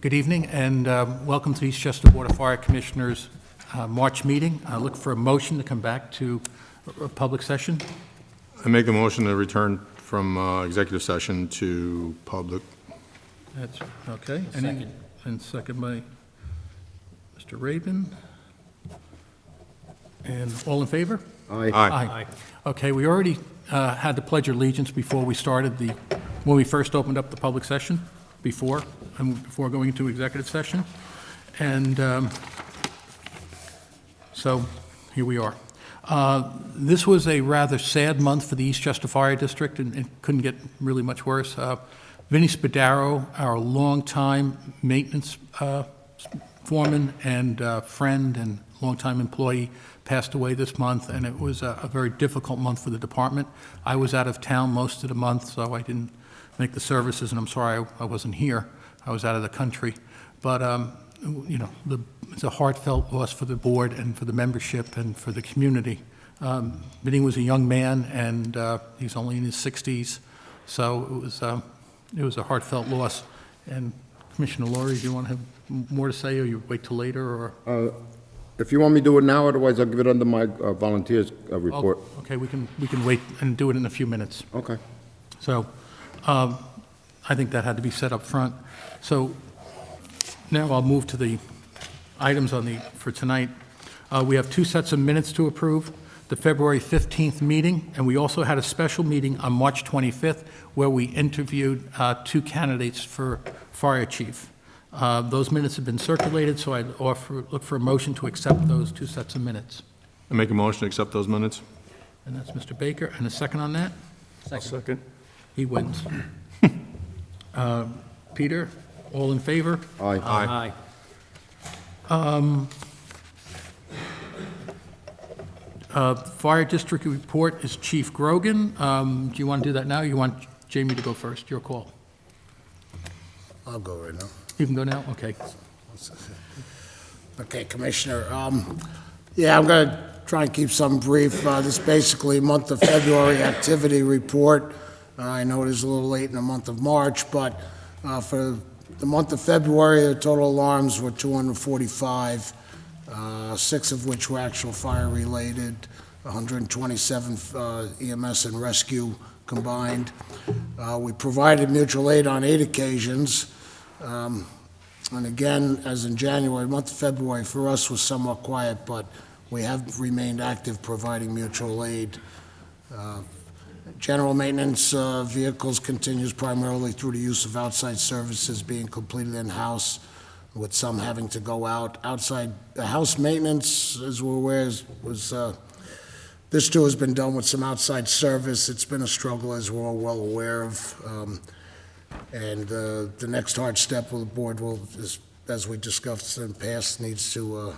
Good evening, and welcome to the Eastchester Board of Fire Commissioners March meeting. I look for a motion to come back to a public session. I make a motion to return from executive session to public. That's okay. Second. And second by Mr. Rabin. And all in favor? Aye. Okay, we already had the Pledge of Allegiance before we started when we first opened up the public session, before going into executive session. And so here we are. This was a rather sad month for the Eastchester Fire District, and it couldn't get really much worse. Vinny Spadaro, our longtime maintenance foreman and friend and longtime employee, passed away this month, and it was a very difficult month for the department. I was out of town most of the month, so I didn't make the services, and I'm sorry I wasn't here. I was out of the country. But, it's a heartfelt loss for the board and for the membership and for the community. Vinny was a young man, and he's only in his 60s, so it was a heartfelt loss. And Commissioner Laurie, do you want to have more to say, or you wait till later, or? If you want me to do it now, otherwise I'll give it under my volunteers report. Oh, okay, we can wait and do it in a few minutes. Okay. So, I think that had to be set up front. So, now I'll move to the items for tonight. We have two sets of minutes to approve, the February 15th meeting, and we also had a special meeting on March 25th where we interviewed two candidates for fire chief. Those minutes have been circulated, so I'd look for a motion to accept those two sets of minutes. I make a motion to accept those minutes. And that's Mr. Baker. And a second on that? Second. He wins. Peter, all in favor? Aye. Fire district report is Chief Grogan. Do you want to do that now, or you want Jamie to go first? Your call. I'll go right now. You can go now? Okay. Okay, Commissioner. I'm going to try and keep some brief. This is basically month of February activity report. I know it is a little late in the month of March, but for the month of February, the total alarms were 245, 6 of which were actual fire-related, 127 EMS and rescue combined. We provided mutual aid on 8 occasions. And again, as in January, month of February for us was somewhat quiet, but we have remained active providing mutual aid. General maintenance vehicles continues primarily through the use of outside services being completed in-house, with some having to go out. Outside the house maintenance, as we're aware, this too has been done with some outside service. It's been a struggle, as we're all well aware of. And the next hard step of the board as we discussed in the past, needs to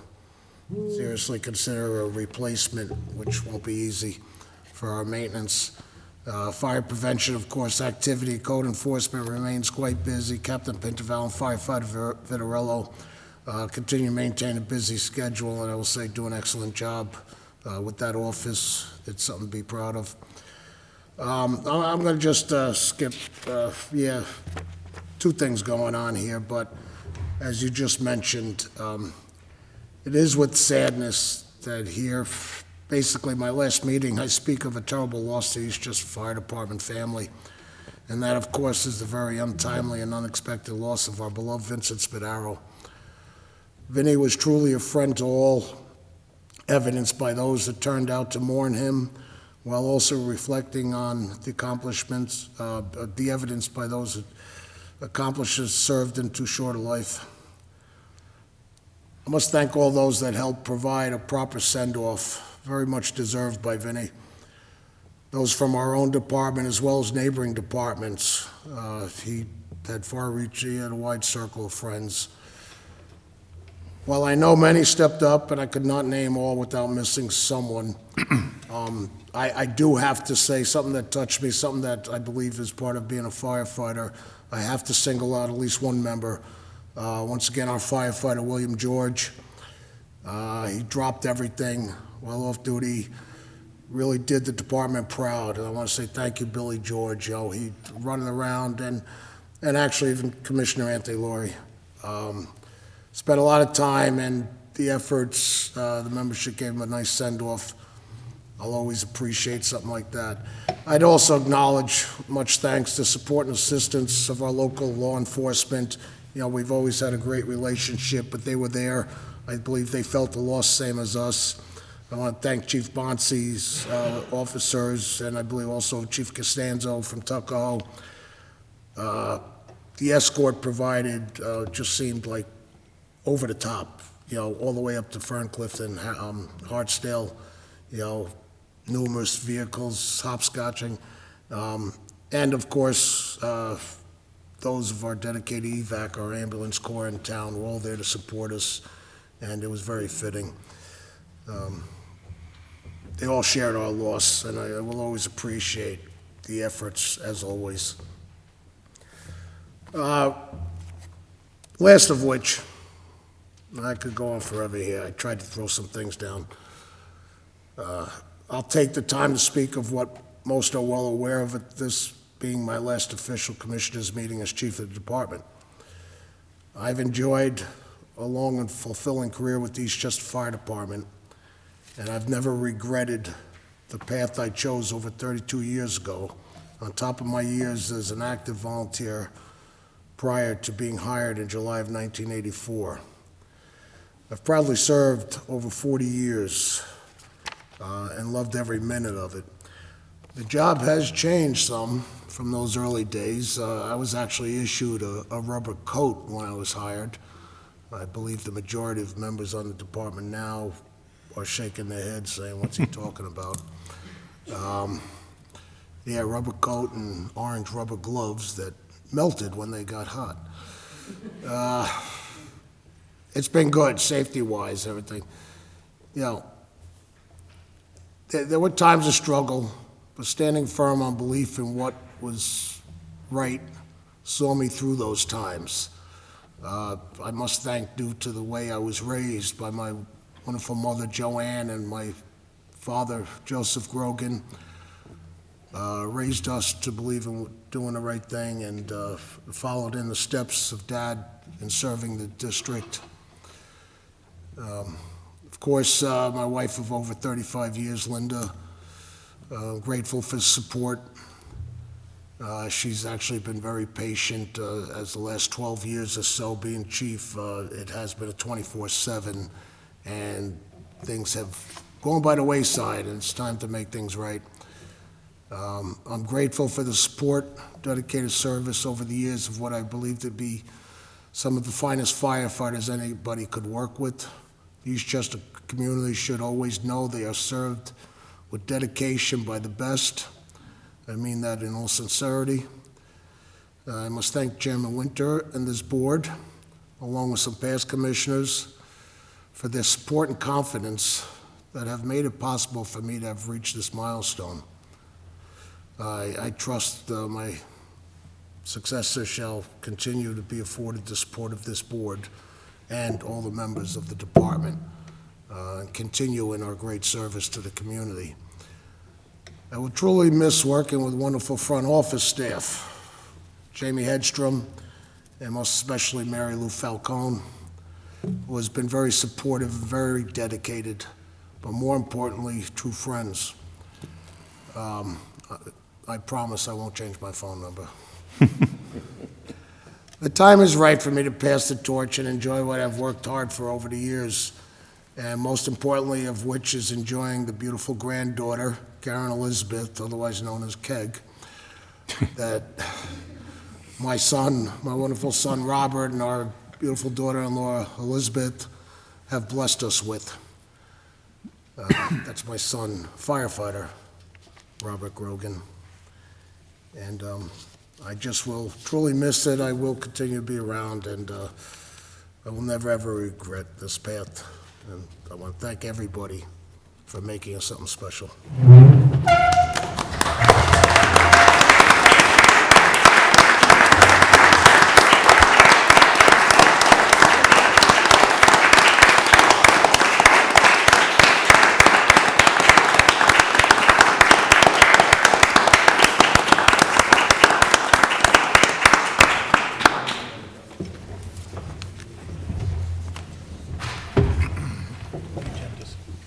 seriously consider a replacement, which won't be easy for our maintenance. Fire prevention, of course, activity, code enforcement remains quite busy. Captain Pinterval and Firefighter Vitarello continue to maintain a busy schedule, and I will say do an excellent job with that office. It's something to be proud of. I'm going to just skip, 2 things going on here, but as you just mentioned, it is with sadness that here, basically my last meeting, I speak of a terrible loss to the Eastchester Fire Department family, and that, of course, is the very untimely and unexpected loss of our beloved Vincent Spadaro. Vinny was truly a friend to all, evidenced by those that turned out to mourn him, while also reflecting on the accomplishments, the evidence by those accomplishments served in too short a life. I must thank all those that helped provide a proper send-off, very much deserved by Vinny. Those from our own department as well as neighboring departments. He had far-reaching, he had a wide circle of friends. While I know many stepped up, and I could not name all without missing someone, I do have to say something that touched me, something that I believe is part of being a firefighter. I have to single out at least one member. Once again, our firefighter, William George. He dropped everything while off duty, really did the department proud. And I want to say thank you, Billy George. He running around, and actually even Commissioner Anthony Laurie. Spent a lot of time, and the efforts, the membership gave them a nice send-off. I'll always appreciate something like that. I'd also acknowledge much thanks to support and assistance of our local law enforcement. You know, we've always had a great relationship, but they were there. I believe they felt the loss same as us. I want to thank Chief Bonsi's officers, and I believe also Chief Costanzo from Tuckahoe. The escort provided just seemed like over the top, you know, all the way up to Ferncliff and Hartsdale, you know, numerous vehicles, hopscotching. And of course, those of our dedicated evac, our ambulance corps in town, were all there to support us, and it was very fitting. They all shared our loss, and I will always appreciate the efforts, as always. Last of which, and I could go on forever here. I tried to throw some things down. I'll take the time to speak of what most are well aware of it, this being my last official commissioners meeting as chief of the department. I've enjoyed a long and fulfilling career with the Eastchester Fire Department, and I've never regretted the path I chose over 32 years ago, on top of my years as an active volunteer prior to being hired in July of 1984. I've proudly served over 40 years and loved every minute of it. The job has changed some from those early days. I was actually issued a rubber coat when I was hired. I believe the majority of members on the department now are shaking their heads saying, what's he talking about? Yeah, rubber coat and orange rubber gloves that melted when they got hot. It's been good, safety-wise, everything. You know, there were times of struggle, but standing firm on belief in what was right saw me through those times. I must thank, due to the way I was raised by my wonderful mother, Joanne, and my father, Joseph Grogan, raised us to believe in doing the right thing, and followed in the steps of Dad in serving the district. Of course, my wife of over 35 years, Linda, grateful for support. She's actually been very patient as the last 12 years or so being chief. It has been a 24/7, and things have gone by the wayside, and it's time to make things right. I'm grateful for the support, dedicated service over the years of what I believe to be some of the finest firefighters anybody could work with. The Eastchester community should always know they are served with dedication by the best. I mean that in all sincerity. I must thank Chairman Winter and this board, along with some past commissioners, for their support and confidence that have made it possible for me to have reached this milestone. I trust my successor shall continue to be afforded the support of this board and all the members of the department, and continue in our great service to the community. I will truly miss working with wonderful front office staff, Jamie Hedstrom, and most especially Mary Lou Falcone, who has been very supportive, very dedicated, but more importantly, true friends. I promise I won't change my phone number. The time is right for me to pass the torch and enjoy what I've worked hard for over the years, and most importantly of which is enjoying the beautiful granddaughter, Karen Elizabeth, otherwise known as Keg, that my son, my wonderful son Robert, and our beautiful daughter-in-law Elizabeth have blessed us with. That's my son, firefighter Robert Grogan. And I just will truly miss it. I will continue to be around, and I will never, ever regret this path. And I want to thank everybody for making it something special.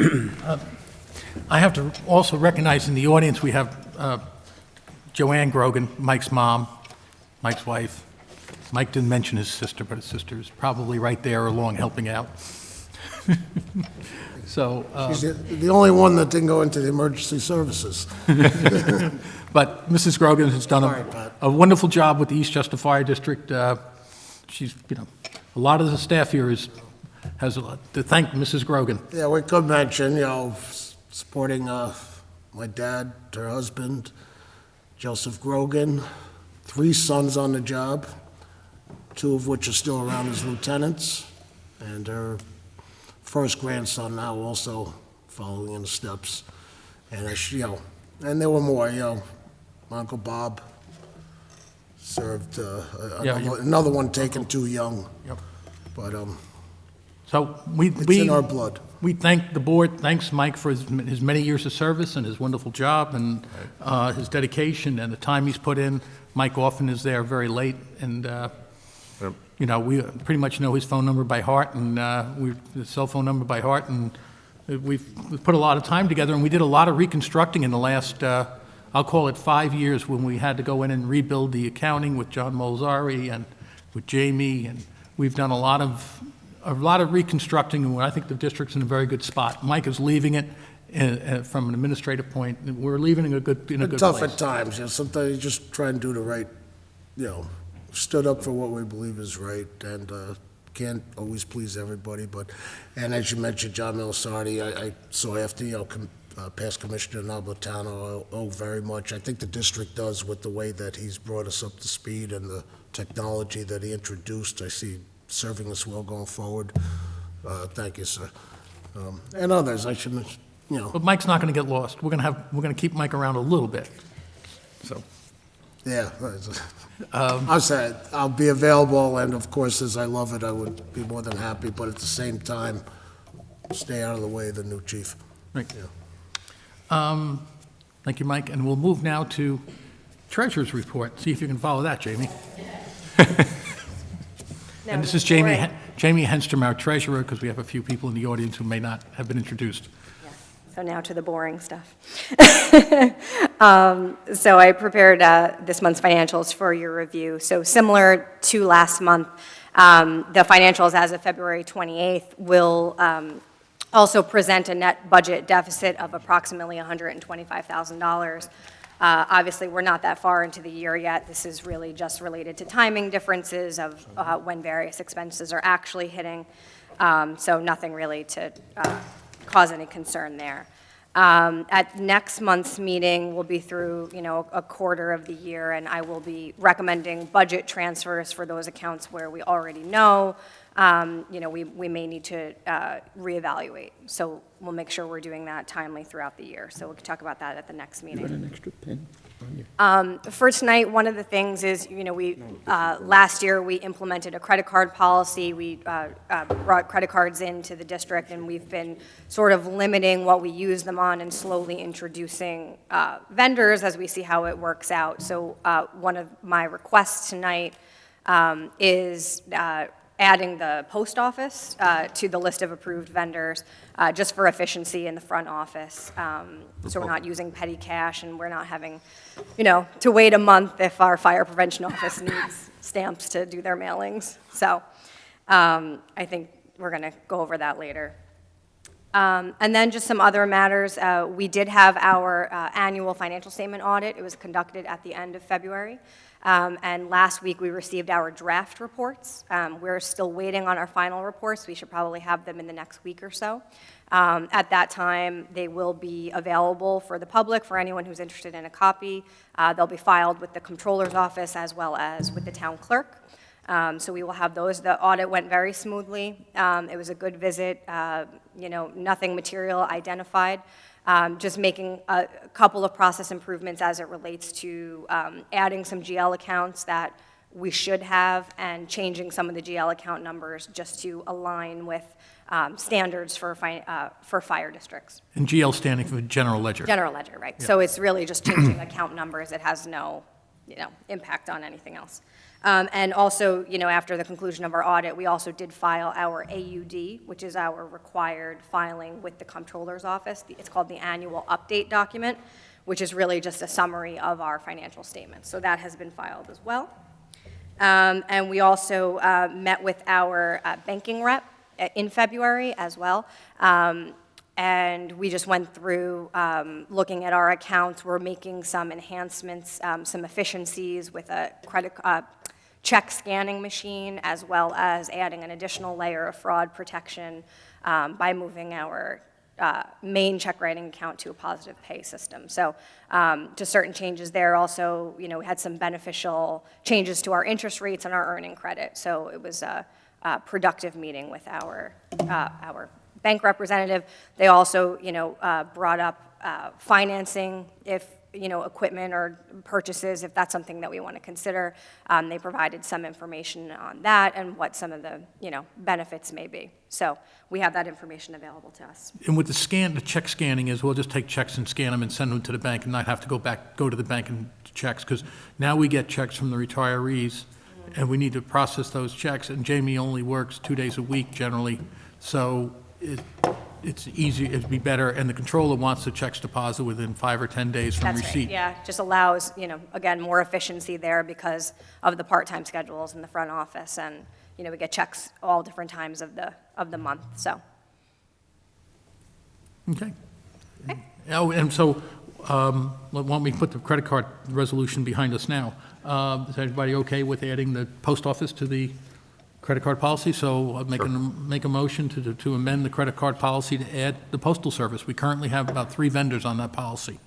I have to also recognize in the audience, we have Joanne Grogan, Mike's mom, Mike's wife. Mike didn't mention his sister, but his sister is probably right there along helping out. So, She's the only one that didn't go into the emergency services. but Mrs. Grogan has done Sorry, Pat. a wonderful job with the Eastchester Fire District. She's, a lot of the staff here has a lot to thank Mrs. Grogan. Yeah, we could mention, supporting my dad, her husband, Joseph Grogan, 3 sons on the job, 2 of which are still around as lieutenants, and her first grandson now also following in the steps. And and there were more, my Uncle Bob served, another one taken too young. Yep. But So it's in our blood. we thank the board, thanks Mike for his many years of service and his wonderful job and his dedication and the time he's put in. Mike often is there very late, and we pretty much know his phone number by heart and his cell phone number by heart, and we've put a lot of time together, and we did a lot of reconstructing in the last, I'll call it 5 years, when we had to go in and rebuild the accounting with John Molzari and with Jamie, and we've done a lot of reconstructing, and I think the district's in a very good spot. Mike is leaving it from an administrative point. We're leaving it in a good place. Tough at times, sometimes you just try and do the right, stood up for what we believe is right, and can't always please everybody, and as you mentioned, John Melisardi, I saw after, past Commissioner Napolitano, I owe very much. I think the district does with the way that he's brought us up to speed and the technology that he introduced. I see serving us well going forward. Thank you, sir. And others, I should mention, But Mike's not going to get lost. We're going to keep Mike around a little bit. So, yeah. I'll say, I'll be available, and of course, as I love it, I would be more than happy, but at the same time, stay out of the way of the new chief. right. Thank you, Mike. And we'll move now to Treasurer's Report. See if you can follow that, Jamie. And this is Jamie Henstrom, our treasurer, because we have a few people in the audience who may not have been introduced. So now to the boring stuff. So I prepared this month's financials for your review. So similar to last month, the financials as of February 28th will also present a net budget deficit of approximately $125,000. Obviously, we're not that far into the year yet. This is really just related to timing differences of when various expenses are actually hitting. So nothing really to cause any concern there. At next month's meeting, we'll be through, a quarter of the year, and I will be recommending budget transfers for those accounts where we already know, we may need to reevaluate. So we'll make sure we're doing that timely throughout the year. So we can talk about that at the next meeting. You got an extra pen on you? For tonight, one of the things is, last year we implemented a credit card policy. We brought credit cards into the district, and we've been sort of limiting what we use them on and slowly introducing vendors as we see how it works out. So one of my requests tonight is adding the post office to the list of approved vendors, just for efficiency in the front office. So we're not using petty cash, and we're not having, to wait a month if our fire prevention office needs stamps to do their mailings. So I think we're going to go over that later. And then just some other matters. We did have our annual financial statement audit. It was conducted at the end of February. And last week, we received our draft reports. We're still waiting on our final reports. We should probably have them in the next week or so. At that time, they will be available for the public, for anyone who's interested in a copy. They'll be filed with the Comptroller's Office as well as with the town clerk. So we will have those. The audit went very smoothly. It was a good visit. Nothing material identified. Just making a couple of process improvements as it relates to adding some GL accounts that we should have and changing some of the GL account numbers just to align with standards for fire districts. And GL standing for General Ledger. General Ledger, right. Yeah. So it's really just changing account numbers. It has no impact on anything else. And also, after the conclusion of our audit, we also did file our AUD, which is our required filing with the Comptroller's Office. It's called the Annual Update Document, which is really just a summary of our financial statements. So that has been filed as well. And we also met with our banking rep in February as well. And we just went through looking at our accounts. We're making some enhancements, some efficiencies with a check scanning machine, as well as adding an additional layer of fraud protection by moving our main check writing account to a positive pay system. So just certain changes there. Also, we had some beneficial changes to our interest rates and our earning credit. So it was a productive meeting with our bank representative. They also, brought up financing if, equipment or purchases, if that's something that we want to consider. They provided some information on that and what some of the, benefits may be. So we have that information available to us. And with the check scanning is, we'll just take checks and scan them and send them to the bank and not have to go to the bank and checks, because now we get checks from the retirees, and we need to process those checks, and Jamie only works 2 days a week generally, so it's easy, it'd be better, and the controller wants the checks deposited within 5 or 10 days from That's receipt. right, yeah, just allows, again, more efficiency there because of the part-time schedules in the front office, and, we get checks all different times of the month, so. Okay. Oh, and so, why don't we put the credit card resolution behind us now? Is everybody okay with adding the post office to the credit card policy? So I'll make a motion to amend the credit card policy to add the postal service. We currently have about 3 vendors on that policy.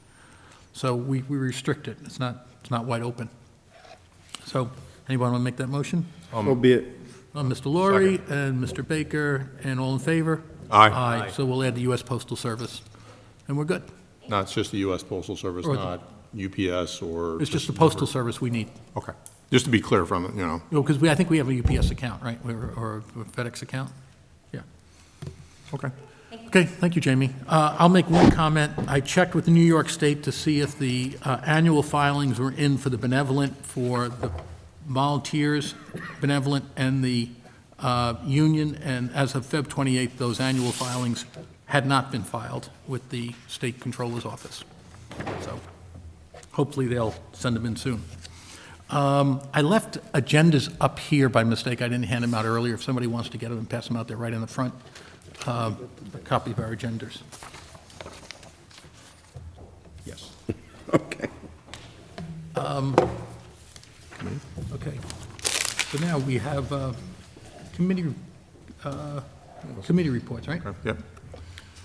So we restrict it. It's not wide open. So anybody want to make that motion? So be it. Mr. Laurie and Mr. Baker, and all in favor? Aye. Aye. So we'll add the U.S. Postal Service, and we're good. No, it's just the U.S. Postal Service, Or- not UPS or... It's just the Postal Service we need. Okay. Just to be clear from it, Because I think we have a UPS account, right, or a FedEx account? Yeah. Okay. Okay, thank you, Jamie. I'll make one comment. I checked with the New York State to see if the annual filings were in for the benevolent, for the volunteers, benevolent, and the union, and as of Feb. 28th, those annual filings had not been filed with the State Controller's Office. So hopefully they'll send them in soon. I left agendas up here by mistake. I didn't hand them out earlier. If somebody wants to get them and pass them out, they're right in the front. A copy of our agendas. Yes. Okay. Okay. So now we have committee reports, right? Yeah.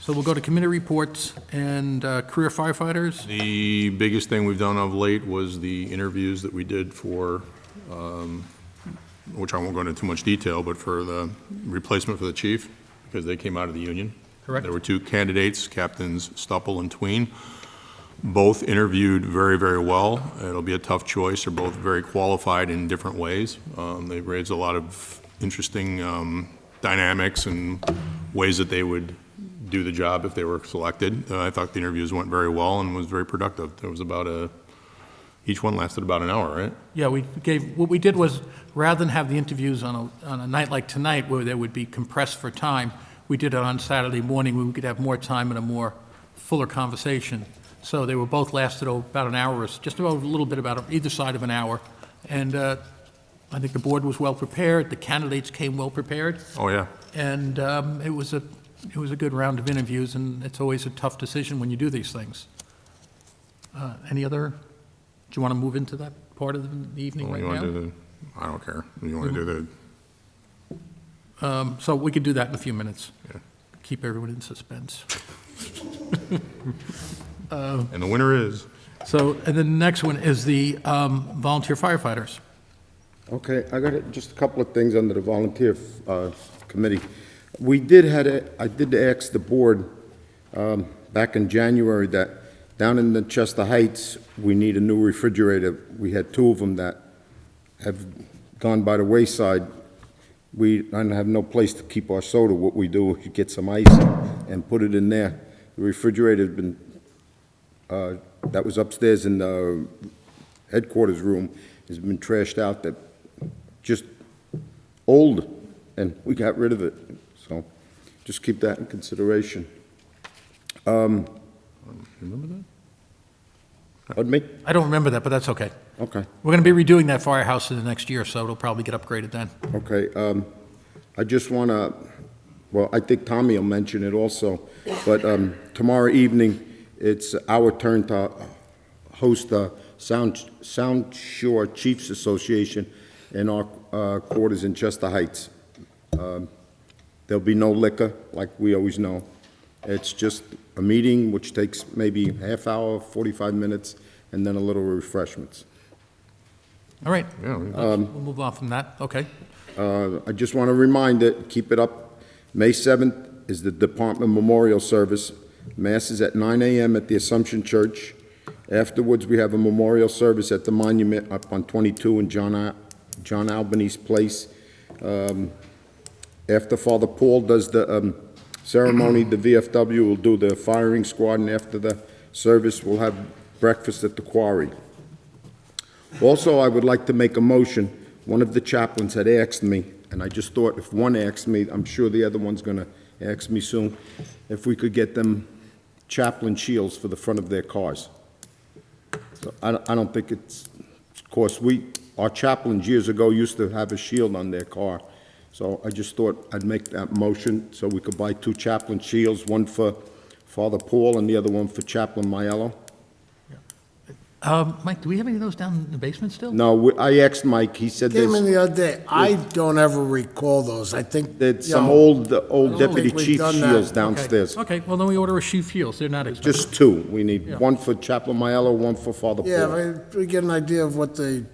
So we'll go to committee reports and career firefighters. The biggest thing we've done of late was the interviews that we did for, which I won't go into too much detail, but for the replacement for the chief, because they came out of the union. Correct. There were 2 candidates, Captains Stupple and Tween. Both interviewed very, very well. It'll be a tough choice. They're both very qualified in different ways. They raised a lot of interesting dynamics and ways that they would do the job if they were selected. I thought the interviews went very well and was very productive. There was each one lasted about an hour, right? Yeah, what we did was, rather than have the interviews on a night like tonight where they would be compressed for time, we did it on Saturday morning where we could have more time and a more fuller conversation. So they were both lasted about an hour, just about a little bit about either side of an hour. And I think the board was well prepared. The candidates came well prepared. Oh, yeah. And it was a good round of interviews, and it's always a tough decision when you do these things. Any other, do you want to move into that part of the evening Well, right you want now? to do I don't care. You want to do the... So we could do that in a few minutes. Yeah. Keep everyone in suspense. And the winner is... So, and then the next one is the volunteer firefighters. Okay, I got just a couple of things under the volunteer committee. I did ask the board back in January that down in the Chester Heights, we need a new refrigerator. We had 2 of them that have gone by the wayside. I don't have no place to keep our soda. What we do is get some ice and put it in there. The refrigerator's been, that was upstairs in the headquarters room has been trashed out, that just old, and we got rid of it. So just keep that in consideration. Remember that? Pardon me? I don't remember that, but that's okay. Okay, We're going to be redoing that firehouse in the next year, so it'll probably get upgraded then. okay. I just want to, well, I think Tommy will mention it also, but tomorrow evening, it's our turn to host the Sound Shore Chiefs Association in our quarters in Chester Heights. There'll be no liquor, like we always know. It's just a meeting which takes maybe half hour, 45 minutes, and then a little refreshments. All right. Yeah, We'll move on from that. Okay. I just want to remind it, keep it up. May 7th is the Department Memorial Service. Mass is at 9 a.m. at the Assumption Church. Afterwards, we have a memorial service at the monument up on 22 in John Albany's Place. After Father Paul does the ceremony, the VFW will do the firing squad, and after the service, we'll have breakfast at the quarry. Also, I would like to make a motion. One of the chaplains had asked me, and I just thought if one asked me, I'm sure the other one's going to ask me soon, if we could get them chaplain shields for the front of their cars. So I don't think it's, of course, our chaplains years ago used to have a shield on their car. So I just thought I'd make that motion so we could buy 2 chaplain shields, one for Father Paul and the other one for Chaplain Maiello. Mike, do we have any of those down in the basement still? No, I asked Mike, he said Came in there's the other day. I don't ever recall those. I think. some you know, old I don't deputy think we've chief done that. shields Okay. downstairs. Okay, well, then we order a sheaf shields. They're not expensive. Just 2. We need Yeah. one for Chaplain Maiello, one for Father Yeah, Paul. we get an idea of what they,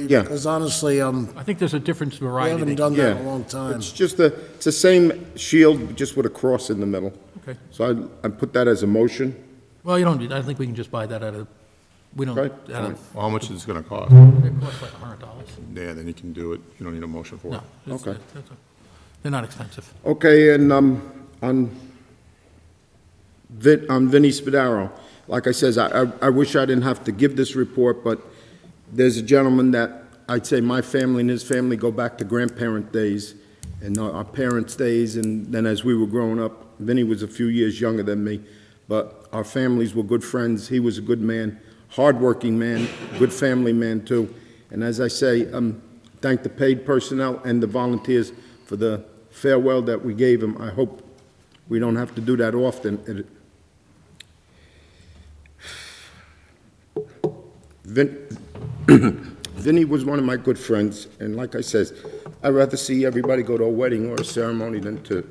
Yeah. because honestly, I think there's a different we variety. haven't they- done that in Yeah. a long time. It's just it's the same shield, just with a cross in the middle. Okay. So I put that as a motion. Well, you don't need, I think we can just buy that out of, we don't, Right. out of, Well, how much is it going to cost? it costs like $100. Yeah, then you can do it. You don't need a motion for No. it. Okay. They're not expensive. Okay, and on Vinnie Spadaro, like I says, I wish I didn't have to give this report, but there's a gentleman that I'd say my family and his family go back to grandparent days and our parents' days, and then as we were growing up, Vinnie was a few years younger than me, but our families were good friends. He was a good man, hardworking man, good family man too. And as I say, thank the paid personnel and the volunteers for the farewell that we gave him. I hope we don't have to do that often. Vinny was one of my good friends, and like I says, I'd rather see everybody go to a wedding or a ceremony than to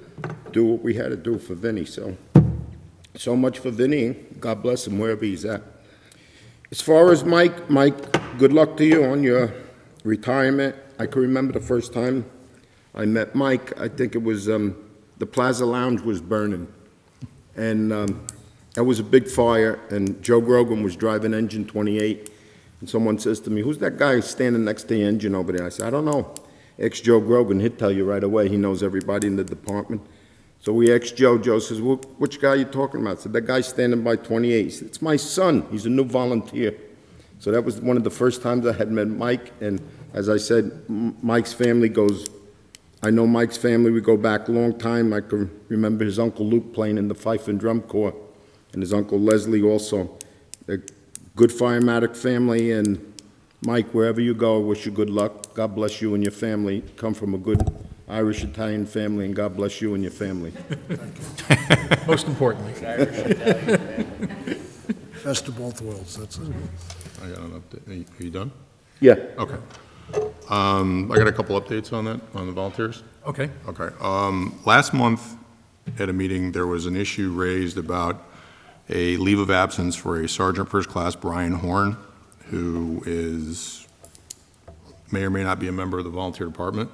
do what we had to do for Vinny. So much for Vinny, and God bless him wherever he's at. As far as Mike, good luck to you on your retirement. I can remember the first time I met Mike. I think it was the Plaza Lounge was burning, and that was a big fire, and Joe Grogan was driving engine 28, and someone says to me, "Who's that guy standing next to the engine over there?" I said, "I don't know. Ask Joe Grogan. He'd tell you right away. He knows everybody in the department." So we asked Joe. Joe says, "Well, which guy are you talking about?" I said, "That guy standing by 28. He said, "It's my son. He's a new volunteer." So that was one of the first times I had met Mike, and as I said, Mike's family goes, I know Mike's family, we go back a long time. I can remember his Uncle Luke playing in the Fife and Drum Corps, and his Uncle Leslie also. They're good firematic family, and Mike, wherever you go, I wish you good luck. God bless you and your family. Come from a good Irish-Italian family, and God bless you and your family. Most importantly. Best of both worlds, that's it. I got an update. Are you done? Yeah. Okay. I got a couple updates on that, on the volunteers. Okay. Okay. Last month at a meeting, there was an issue raised about a leave of absence for a Sergeant First Class Brian Horn, who may or may not be a member of the volunteer department.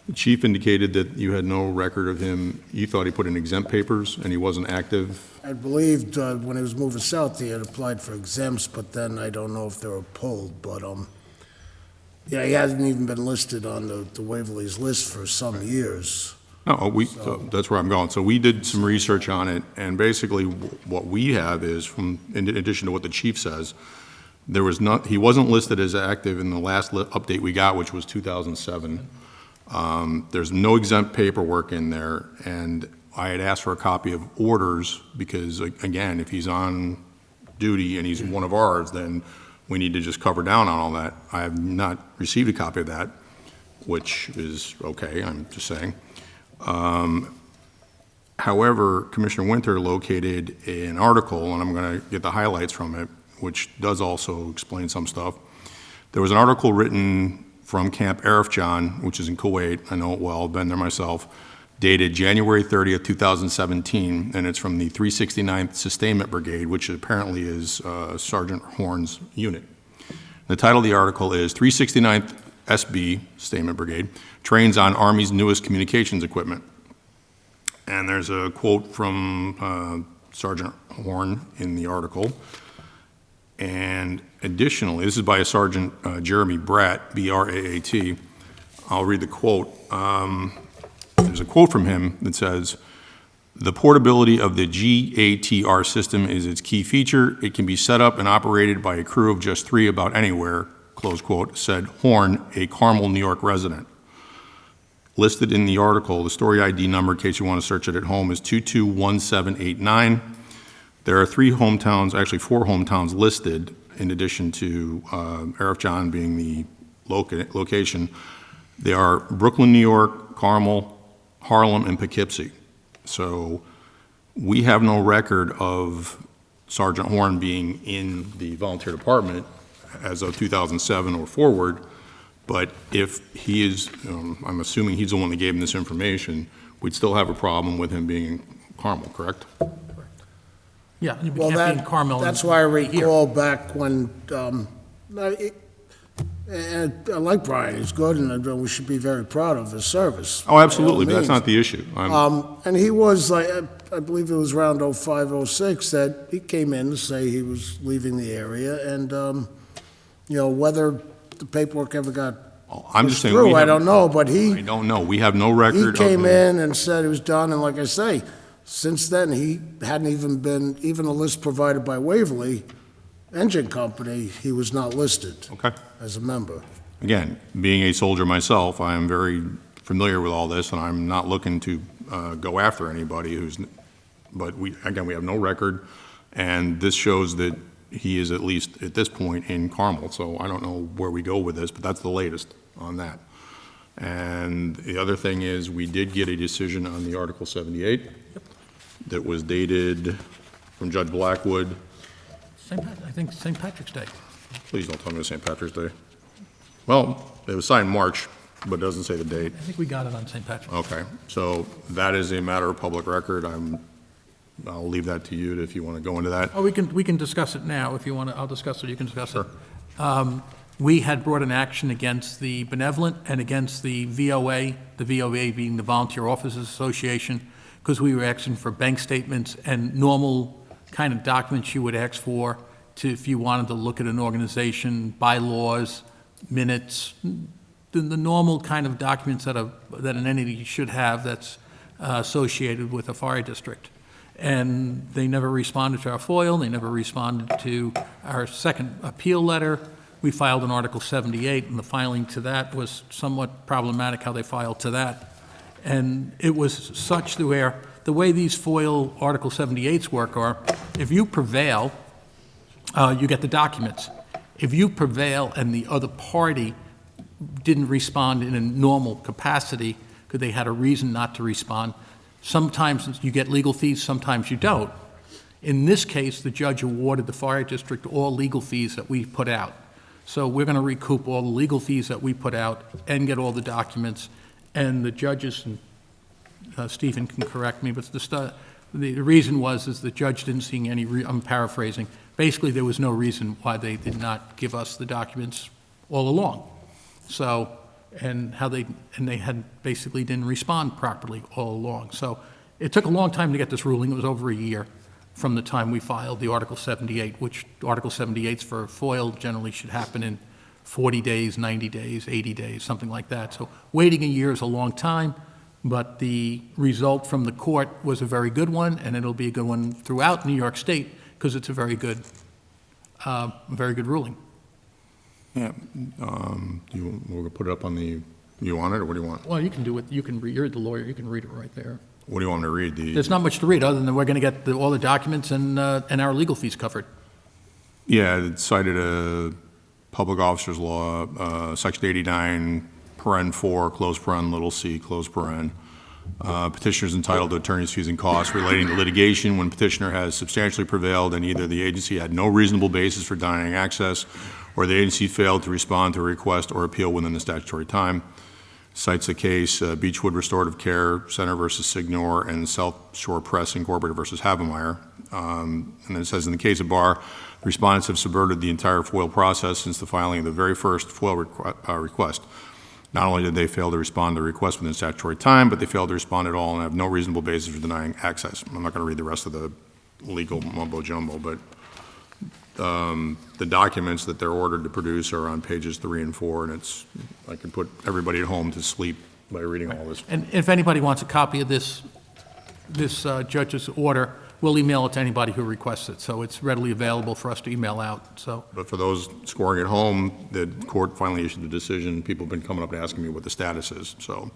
The chief indicated that you had no record of him. You thought he put in exempt papers and he wasn't active. I believed when he was moving south, he had applied for exempts, but then I don't know if they were pulled, but, yeah, he hasn't even been listed on the Waverly's list for some years. No, so that's where I'm going. So we did some research on it, and basically what we have is, in addition to what the chief says, There was not, he wasn't listed as active in the last update we got, which was 2007. There's no exempt paperwork in there, and I had asked for a copy of orders because, again, if he's on duty and he's one of ours, then we need to just cover down on all that. I have not received a copy of that, which is okay, I'm just saying. However, Commissioner Winter located an article, and I'm going to get the highlights from it, which does also explain some stuff. There was an article written from Camp Arif John, which is in Kuwait, I know it well, I've been there myself, dated January 30th, 2017, and it's from the 369th Sustainment Brigade, which apparently is Sergeant Horn's unit. The title of the article is 369th SB, Sustainment Brigade, trains on Army's newest communications equipment. And there's a quote from Sergeant Horn in the article. And additionally, this is by a Sergeant Jeremy Bratt, B-R-A-A-T. I'll read the quote. There's a quote from him that says, "The portability of the GATR system is its key feature. It can be set up and operated by a crew of just 3 about anywhere," close quote, said Horn, a Carmel, New York resident. Listed in the article, the story ID number, in case you want to search it at home, is 221789. There are 3 hometowns, actually 4 hometowns listed, in addition to Arif John being the location. They are Brooklyn, New York, Carmel, Harlem, and Poughkeepsie. So we have no record of Sergeant Horn being in the volunteer department as of 2007 or forward, but if he is, I'm assuming he's the one that gave him this information, we'd still have a problem with him being in Carmel, correct? Yeah, we Well, can't be in Carmel. that's why I and be here. recall back when, and I like Brian, he's good, and we should be very proud of his service. Oh, absolutely, by but all that's means. not the issue. And he was, like, I believe it was around 05, 06, that he came in to say he was leaving the area, and, whether the paperwork ever got I'm just saying. through, we I have- don't know, but I don't know. We have no record he of came him. in and said it was done, and like I say, since then, he hadn't even been, even a list provided by Waverly Engine Company, he was not listed Okay. as a member. Again, being a soldier myself, I am very familiar with all this, and I'm not looking to go after anybody who's, but we have no record, and this shows that he is at least at this point in Carmel, so I don't know where we go with this, but that's the latest on that. And the other thing is, we did get a decision on the Article 78 that was dated from Judge Blackwood. I think St. Patrick's Day. Please don't tell me it's St. Patrick's Day. Well, it was signed March, but it doesn't say the date. I think we got it on St. Patrick's. Okay, so that is a matter of public record. I'll leave that to you if you want to go into that. Oh, we can discuss it now if you want to. I'll discuss it, you can discuss it. We had brought an action against the Benevolent and against the VOA being the Volunteer Officers Association, because we were asking for bank statements and normal kind of documents you would ask for if you wanted to look at an organization, bylaws, minutes, the normal kind of documents that an entity should have that's associated with a fire district. And they never responded to our FOIL, they never responded to our second appeal letter. We filed an Article 78, and the filing to that was somewhat problematic, how they filed to that. And it was such to where, the way these FOIL Article 78s work are, if you prevail, you get the documents. If you prevail and the other party didn't respond in a normal capacity, because they had a reason not to respond, sometimes you get legal fees, sometimes you don't. In this case, the judge awarded the fire district all legal fees that we put out. So we're going to recoup all the legal fees that we put out and get all the documents. And the judges, and Stephen can correct me, but the reason is the judge didn't see any, I'm paraphrasing, basically there was no reason why they did not give us the documents all along. So, and they had basically didn't respond properly all along. So it took a long time to get this ruling. It was over a year from the time we filed the Article 78, which Article 78s for FOIL generally should happen in 40 days, 90 days, 80 days, something like that. So waiting a year is a long time, but the result from the court was a very good one, and it'll be a good one throughout New York State, because it's a very good a very good ruling. Yeah, we're gonna put it up on the, you want it, or what do you want? Well, you can do it, you can, you're the lawyer, you can read it right there. What do you want me to read? There's not much to read, other than we're going to get all the documents and our legal fees covered. Yeah, it cited a public officers law, section 89, paren 4, close paren, little c, close paren. Petitioner is entitled to attorney's fees and costs relating to litigation when petitioner has substantially prevailed and either the agency had no reasonable basis for denying access or the agency failed to respond to a request or appeal within the statutory time. Cites a case, Beechwood Restorative Care Center versus Signor and South Shore Press Incorporated versus Havemeyer. And then it says, in the case of Barr, respondents have subverted the entire FOIL process since the filing of the very first FOIL request. Not only did they fail to respond to the request within statutory time, but they failed to respond at all and have no reasonable basis for denying access. I'm not going to read the rest of the legal mumbo-jumbo, but the documents that they're ordered to produce are on pages 3 and 4, and I can put everybody at home to sleep by reading all this. And if anybody wants a copy of this judge's order, we'll email it to anybody who requests it, so it's readily available for us to email out, so. But for those scoring at home, the court finally issued the decision. People have been coming up and asking me what the status is, so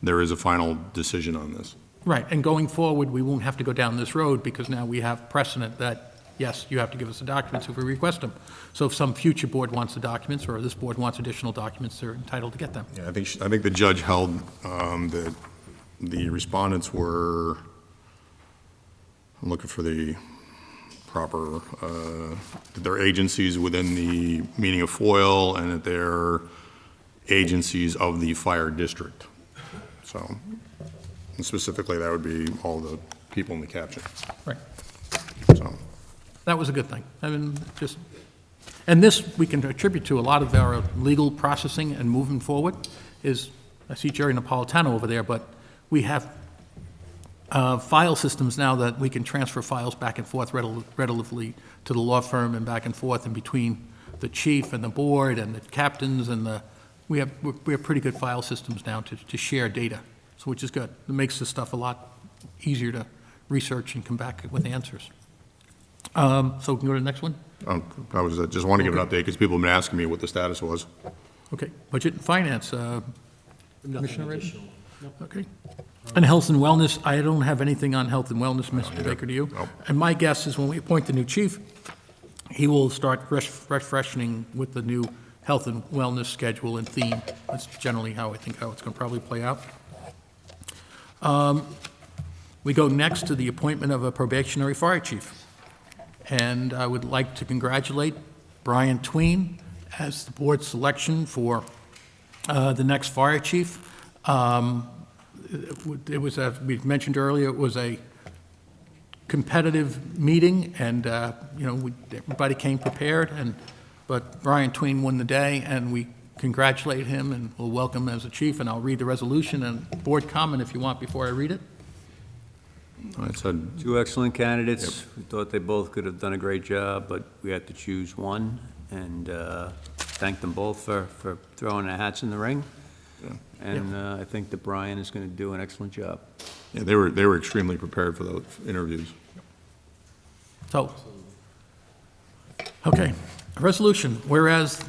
there is a final decision on this. Right, and going forward, we won't have to go down this road because now we have precedent that, yes, you have to give us the documents if we request them. So if some future board wants the documents or this board wants additional documents, they're entitled to get them. Yeah, I think the judge held that the respondents were, I'm looking for the proper, that they're agencies within the meaning of FOIL and that they're agencies of the fire district. So, and specifically, that would be all the people in the caption. Right. So, That was a good thing. I mean, just, and this we can attribute to a lot of our legal processing and moving forward is, I see Jerry Napolitano over there, but we have file systems now that we can transfer files back and forth readily to the law firm and back and forth and between the chief and the board and the captains and we have pretty good file systems now to share data, so which is good. It makes this stuff a lot easier to research and come back with answers. So we can go to the next one? I was just want to give an update because people have been asking me what the status was. Okay, budget and finance, Commissioner Reddy? Okay. And health and wellness, I don't have anything on health and wellness, Mr. Baker, do you? Nope. And my guess is when we appoint the new chief, he will start refreshing with the new health and wellness schedule and theme. That's generally how I think how it's going to probably play out. We go next to the appointment of a probationary fire chief. And I would like to congratulate Brian Tween as the board's selection for the next fire chief. It was, as we mentioned earlier, it was a competitive meeting, and everybody came prepared. But Brian Tween won the day, and we congratulate him and we'll welcome him as a chief. And I'll read the resolution and board comment if you want before I read it. I said, Two excellent candidates. We thought they both could have done a great job, but we had to choose one, and thank them both for throwing their hats in the ring. And I think that Brian is going to do an excellent job. yeah, they were extremely prepared for those interviews. So, okay, a resolution, whereas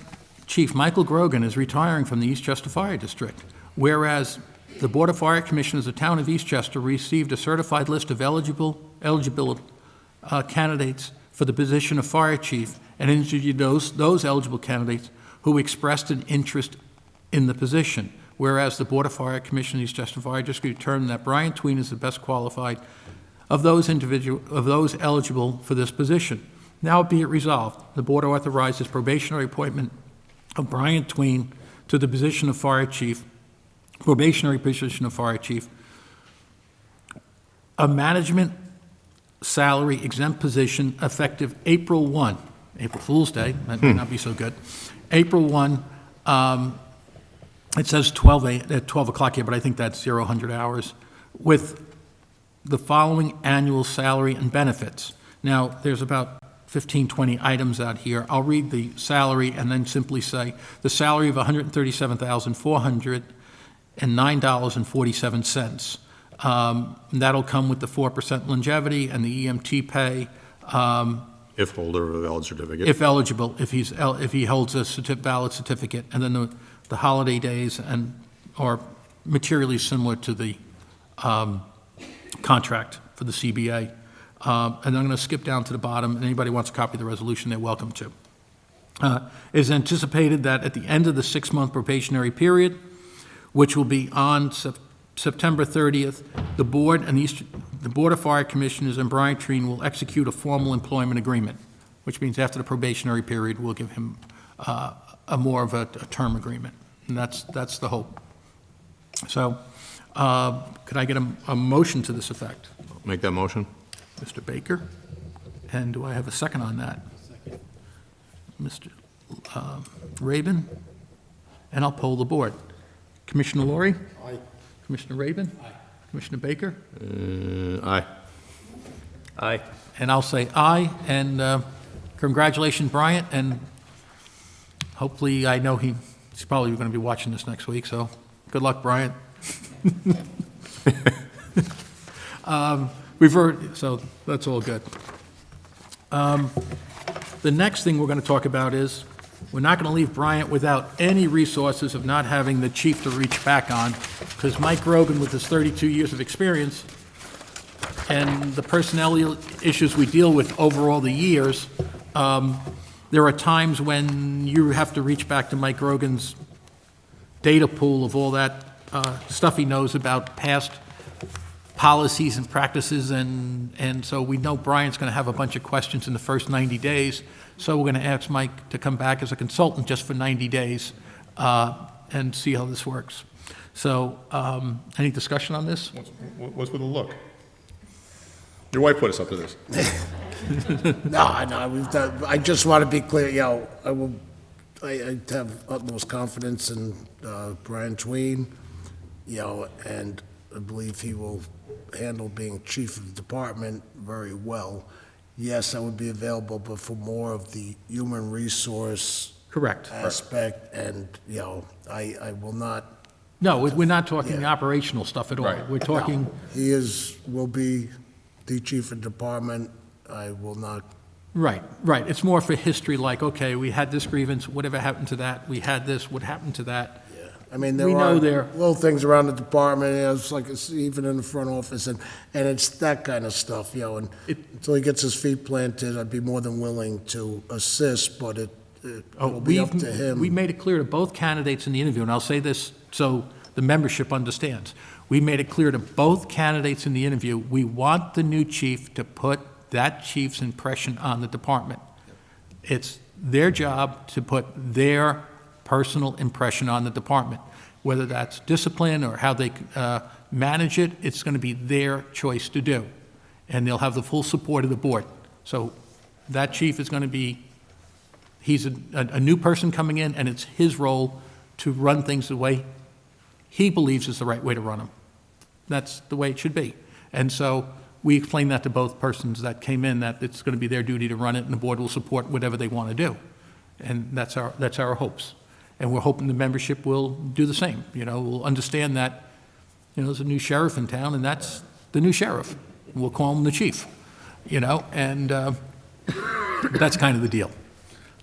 Chief Michael Grogan is retiring from the Eastchester Fire District, whereas the Board of Fire Commissioners of the Town of Eastchester received a certified list of eligible candidates for the position of fire chief and interviewed those eligible candidates who expressed an interest in the position. Whereas the Board of Fire Commissioners of Eastchester Fire District determined that Brian Tween is the best qualified of those eligible for this position. Now be it resolved, the Board authorizes probationary appointment of Brian Tween to the position of fire chief, probationary position of fire chief, a management salary exempt position effective April 1, April Fool's Day, that may not be so good, April 1, it says 12 o'clock here, but I think that's 0 hours, with the following annual salary and benefits. Now, there's about 15, 20 items out here. I'll read the salary and then simply say the salary of $137,409.47. That'll come with the 4% longevity and the EMT pay. If holder of a valid certificate. if eligible, if he holds a valid certificate, and then the holiday days are materially similar to the contract for the CBA. And I'm going to skip down to the bottom, and anybody wants a copy of the resolution, they're welcome to. It is anticipated that at the end of the 6-month probationary period, which will be on September 30th, the board and the Board of Fire Commissioners and Brian Treen will execute a formal employment agreement, which means after the probationary period, we'll give him a more of a term agreement. And that's the hope. So, could I get a motion to this effect? Make that motion? Mr. Baker? And do I have a second on that? Mr. Rabin? And I'll poll the board. Commissioner Laurie? Aye. Commissioner Rabin? Aye. Commissioner Baker? Aye. Aye. And I'll say aye, and congratulations, Bryant, and hopefully, I know he's probably going to be watching this next week, so good luck, Bryant. So that's all good. The next thing we're going to talk about is, we're not going to leave Bryant without any resources of not having the chief to reach back on, because Mike Grogan, with his 32 years of experience, and the personnel issues we deal with over all the years, there are times when you have to reach back to Mike Grogan's data pool of all that stuff he knows about past policies and practices, and so we know Brian's going to have a bunch of questions in the first 90 days, so we're going to ask Mike to come back as a consultant just for 90 days and see how this works. So, any discussion on this? What's with the look? Your wife put us up to this. No, we've done, I just want to be clear, I have utmost confidence in Brian Tween, and I believe he will handle being chief of the department very well. Yes, I would be available, but for more of the human resource Correct. aspect, and, I will not, No, we're not talking Yeah. operational stuff at all. Right. We're talking, will be the chief of department. I will not, right. It's more for history, like, okay, we had this grievance, whatever happened to that? We had this, what happened to that? I mean, We there know are there- little things around the department, it's like, it's even in the front office, and it's that kind of stuff, and until he gets his feet planted, I'd be more than willing to assist, but it'll be up to him. We made it clear to both candidates in the interview, and I'll say this so the membership understands. We made it clear to both candidates in the interview, we want the new chief to put that chief's impression on the department. It's their job to put their personal impression on the department. Whether that's discipline or how they manage it, it's going to be their choice to do. And they'll have the full support of the board. So that chief is going to be, he's a new person coming in, and it's his role to run things the way he believes is the right way to run them. That's the way it should be. And so we explained that to both persons that came in, that it's going to be their duty to run it, and the board will support whatever they want to do. And that's our hopes. And we're hoping the membership will do the same. We'll understand that, there's a new sheriff in town, and that's the new sheriff. We'll call him the chief, and that's kind of the deal.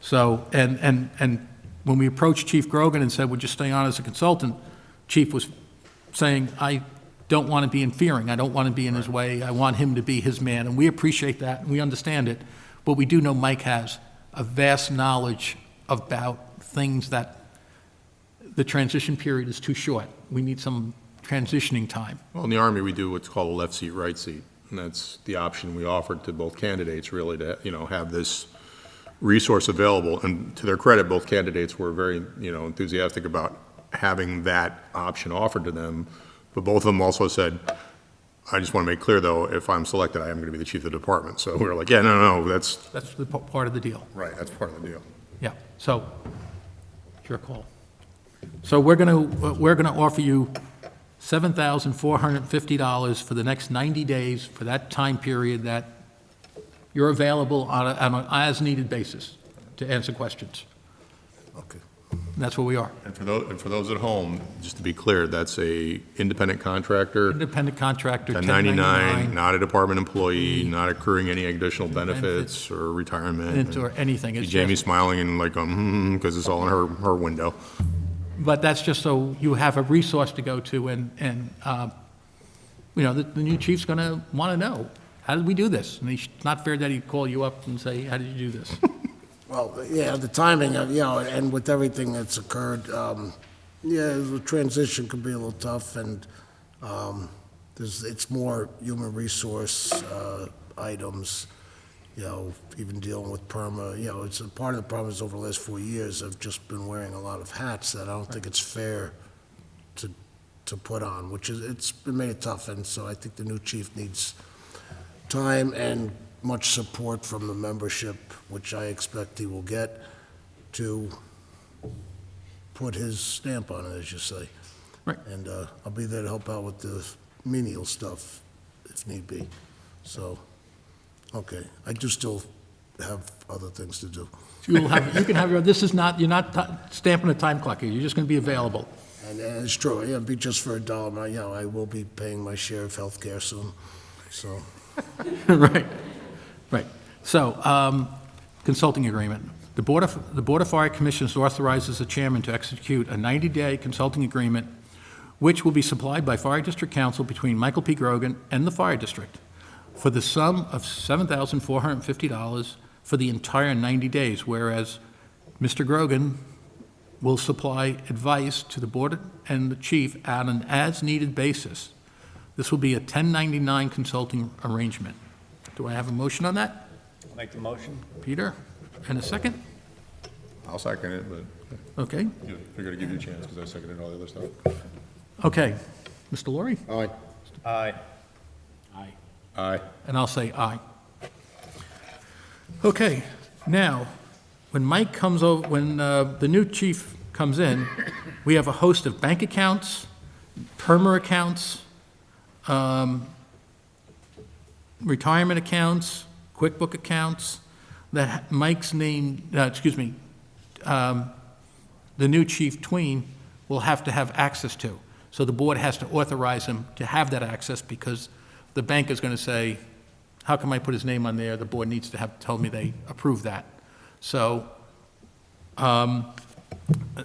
So, and when we approached Chief Grogan and said, would you stay on as a consultant, Chief was saying, I don't want to be interfering. I don't want to be in his way. I want him to be his man. And we appreciate that, and we understand it. But we do know Mike has a vast knowledge about things that the transition period is too short. We need some transitioning time. Well, in the Army, we do what's called a left seat, right seat, and that's the option we offered to both candidates, really, to, have this resource available. And to their credit, both candidates were very, enthusiastic about having that option offered to them. But both of them also said, I just want to make clear, though, if I'm selected, I am going to be the chief of the department. So we were like, yeah, no, that's That's the part of the deal. right, that's part of the deal. Yeah, so, it's your call. So we're gonna offer you $7,450 for the next 90 days for that time period that you're available on an as-needed basis to answer questions. Okay. That's what we are. And for those at home, just to be clear, that's a independent contractor, Independent contractor, 1099, not a department employee, not accruing any additional benefits or retirement. or anything. It's Jamie's just- smiling and like, because it's all in her window. But that's just so you have a resource to go to, and you know, the new chief's going to want to know, how did we do this? And it's not fair that he'd call you up and say, how did you do this? Well, yeah, the timing of, you know, and with everything that's occurred, yeah, the transition could be a little tough, and it's more human resource items, you know, even dealing with perma, you know, it's a part of the problem is over the last 4 years, I've just been wearing a lot of hats that I don't think it's fair to put on, which is, it's been made tough, and so I think the new chief needs time and much support from the membership, which I expect he will get, to put his stamp on it, as you say. Right. And I'll be there to help out with the menial stuff, if need be. So, okay, I do still have other things to do. You can have your, this is not, you're not stamping a time clock here, you're just going to be available. And it's true, yeah, be just for $1, you know, I will be paying my share of health care soon, so. Right, right. So, consulting agreement. The Board of Fire Commissioners authorizes the chairman to execute a 90-day consulting agreement, which will be supplied by Fire District Council between Michael P. Grogan and the Fire District for the sum of $7,450 for the entire 90 days, whereas Mr. Grogan will supply advice to the board and the chief on an as-needed basis. This will be a 1099 consulting arrangement. Do I have a motion on that? Make the motion? Peter, and a second? I'll second it, but Okay, I figured I'd give you a chance because I seconded all the other stuff. okay. Mr. Laurie? Aye. Aye. Aye. And I'll say aye. Okay, now, when Mike comes over, when the new chief comes in, we have a host of bank accounts, perma accounts, retirement accounts, QuickBook accounts, that Mike's name, the new chief Tween will have to have access to. So the board has to authorize him to have that access because the bank is going to say, how come I put his name on there? The board needs to have, tell me they approve that. So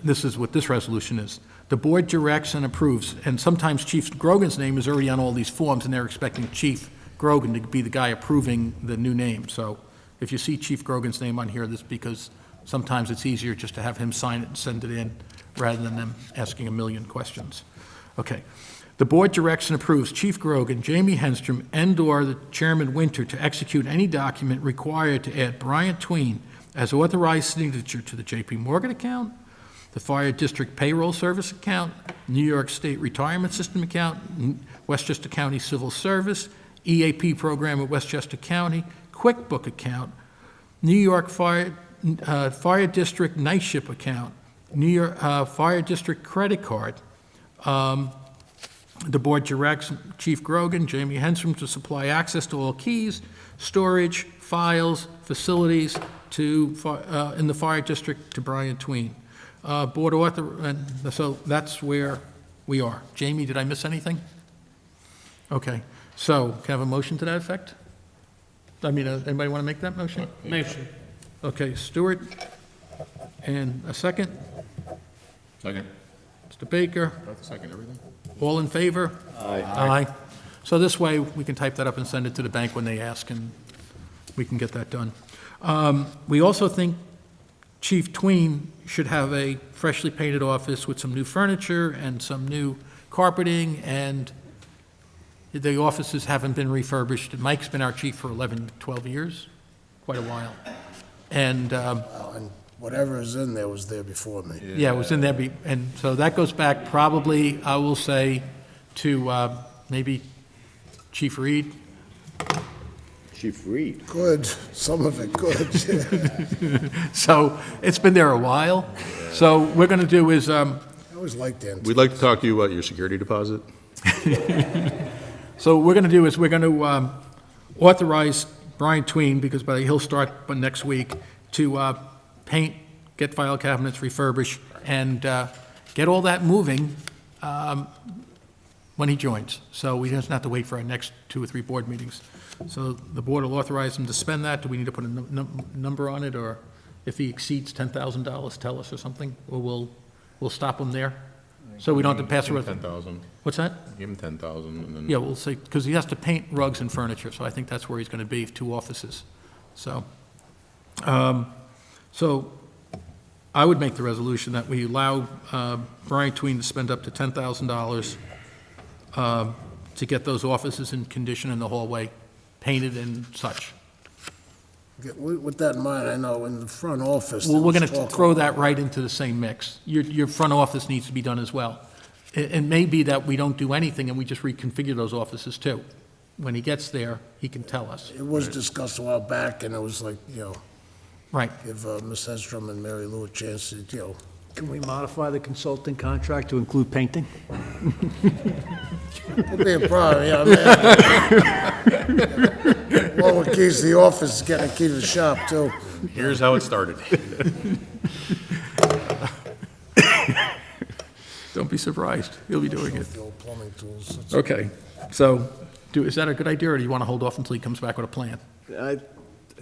this is what this resolution is. The board directs and approves, and sometimes Chief Grogan's name is already on all these forms, and they're expecting Chief Grogan to be the guy approving the new name. So if you see Chief Grogan's name on here, that's because sometimes it's easier just to have him sign it and send it in rather than them asking a million questions. Okay. The board directs and approves Chief Grogan, Jamie Henstrom, and/or the Chairman Winter to execute any document required to add Brian Tween as authorized signature to the J.P. Morgan account, the Fire District Payroll Service account, New York State Retirement System account, Westchester County Civil Service, EAP program at Westchester County, QuickBook account, New York Fire District Night Ship account, New York Fire District credit card. The board directs Chief Grogan, Jamie Henstrom to supply access to all keys, storage, files, facilities in the fire district to Brian Tween. Board and so that's where we are. Jamie, did I miss anything? Okay, so can I have a motion to that effect? I mean, anybody want to make that motion? Motion. Okay, Stuart, and a second? Second. Mr. Baker? Do I have to second everything? All in favor? Aye. Aye. So this way, we can type that up and send it to the bank when they ask, and we can get that done. We also think Chief Tween should have a freshly painted office with some new furniture and some new carpeting, and the offices haven't been refurbished. Mike's been our chief for 11, 12 years, quite a while. And, And whatever is in there was there before me. yeah, it was in there, and so that goes back probably, I will say, to maybe Chief Reed. Chief Reed. Good, some of it good. So it's been there a while. So what we're going to do is, I always liked that. We'd like to talk to you about your security deposit. so what we're going to do is we're going to authorize Brian Tween, because he'll start next week, to paint get file cabinets, refurbish, and get all that moving when he joins. So we don't have to wait for our next 2 or 3 board meetings. So the board will authorize him to spend that. Do we need to put a number on it, or if he exceeds $10,000, tell us or something, or we'll stop him there? So we don't have to pass a resolution. 10,000. What's that? Give him 10,000 and then. Yeah, we'll say, because he has to paint rugs and furniture, so I think that's where he's going to be, 2 offices. So, so I would make the resolution that we allow Brian Tween to spend up to $10,000 to get those offices in condition in the hallway, painted and such. Okay, with that in mind, I know in the front office. Well, there we're was going to talk throw about- that right into the same mix. Your front office needs to be done as well. It may be that we don't do anything and we just reconfigure those offices too. When he gets there, he can tell us. It was discussed a while back, and it was like, Right. give Ms. Hedstrom and Mary Lou a chance to, Can we modify the consulting contract to include painting? it'd be a problem, One with keys to the office, getting a key to the shop, too. Here's how it started. Don't be surprised. He'll be doing it. The old plumbing tools. That's- Okay. So, is that a good idea, or do you want to hold off until he comes back with a plan? I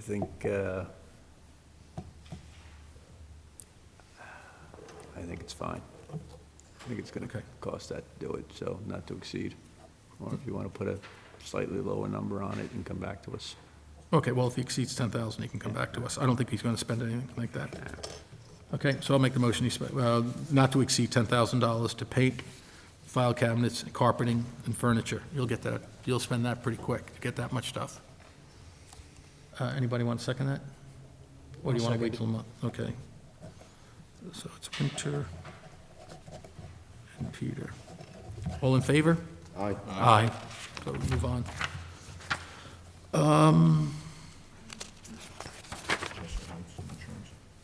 think, I think it's fine. I think it's gonna Okay. cost that to do it, so not to exceed. Or if you wanna put a slightly lower number on it and come back to us. Okay, well, if he exceeds 10,000, he can come back to us. I don't think he's going to spend anything like that. Okay, so I'll make the motion, not to exceed $10,000 to paint, file cabinets, carpeting, and furniture. You'll get that, you'll spend that pretty quick to get that much stuff. Anybody want to second that? Or do you want to wait till a month? Okay. So it's Winter and Peter. All in favor? Aye. Aye. So we move on.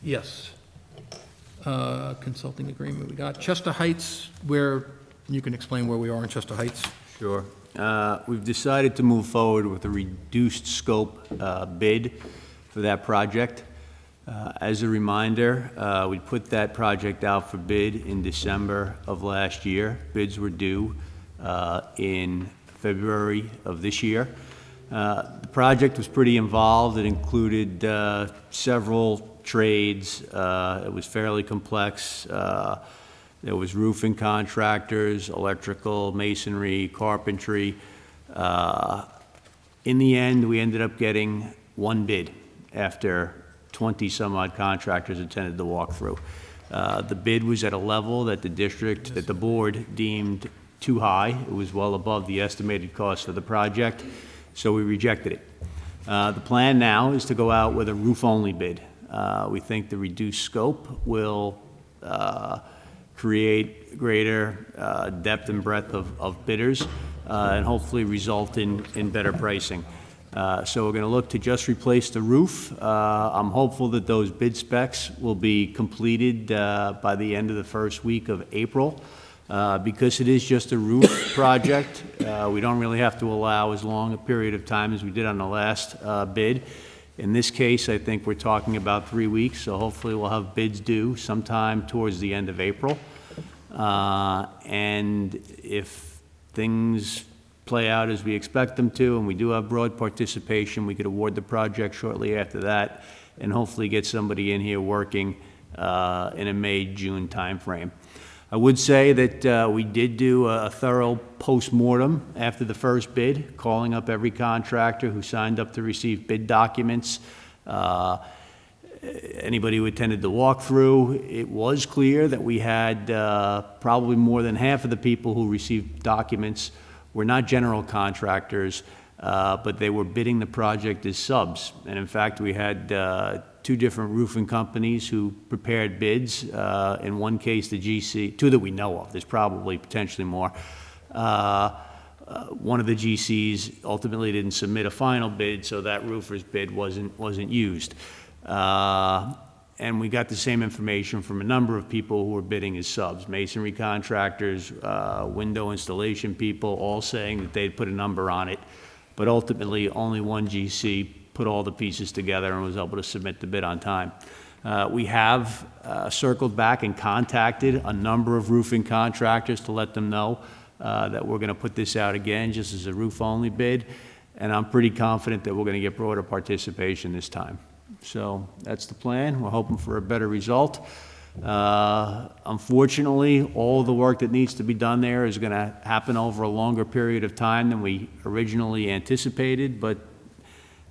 Yes. Consulting agreement, we got Chester Heights, where, you can explain where we are in Chester Heights. Sure. We've decided to move forward with a reduced scope bid for that project. As a reminder, we put that project out for bid in December of last year. Bids were due in February of this year. The project was pretty involved. It included several trades. It was fairly complex. There was roofing contractors, electrical, masonry, carpentry. In the end, we ended up getting 1 bid after 20-some-odd contractors attended the walkthrough. The bid was at a level that the board deemed too high. It was well above the estimated cost of the project, so we rejected it. The plan now is to go out with a roof-only bid. We think the reduced scope will create greater depth and breadth of bidders and hopefully result in better pricing. So we're going to look to just replace the roof. I'm hopeful that those bid specs will be completed by the end of the first week of April. Because it is just a roof project, we don't really have to allow as long a period of time as we did on the last bid. In this case, I think we're talking about 3 weeks, so hopefully we'll have bids due sometime towards the end of April. And if things play out as we expect them to, and we do have broad participation, we could award the project shortly after that, and hopefully get somebody in here working in a May-June timeframe. I would say that we did do a thorough post-mortem after the first bid, calling up every contractor who signed up to receive bid documents. Anybody who attended the walkthrough, it was clear that we had probably more than half of the people who received documents were not general contractors, but they were bidding the project as subs. And in fact, we had 2 different roofing companies who prepared bids. In one case, the GC, 2 that we know of, there's probably potentially more. One of the GCs ultimately didn't submit a final bid, so that roofer's bid wasn't used. And we got the same information from a number of people who were bidding as subs, masonry contractors, window installation people, all saying that they'd put a number on it. But ultimately, only one GC put all the pieces together and was able to submit the bid on time. We have circled back and contacted a number of roofing contractors to let them know that we're going to put this out again, just as a roof-only bid, and I'm pretty confident that we're going to get broader participation this time. So that's the plan. We're hoping for a better result. Unfortunately, all the work that needs to be done there is going to happen over a longer period of time than we originally anticipated, but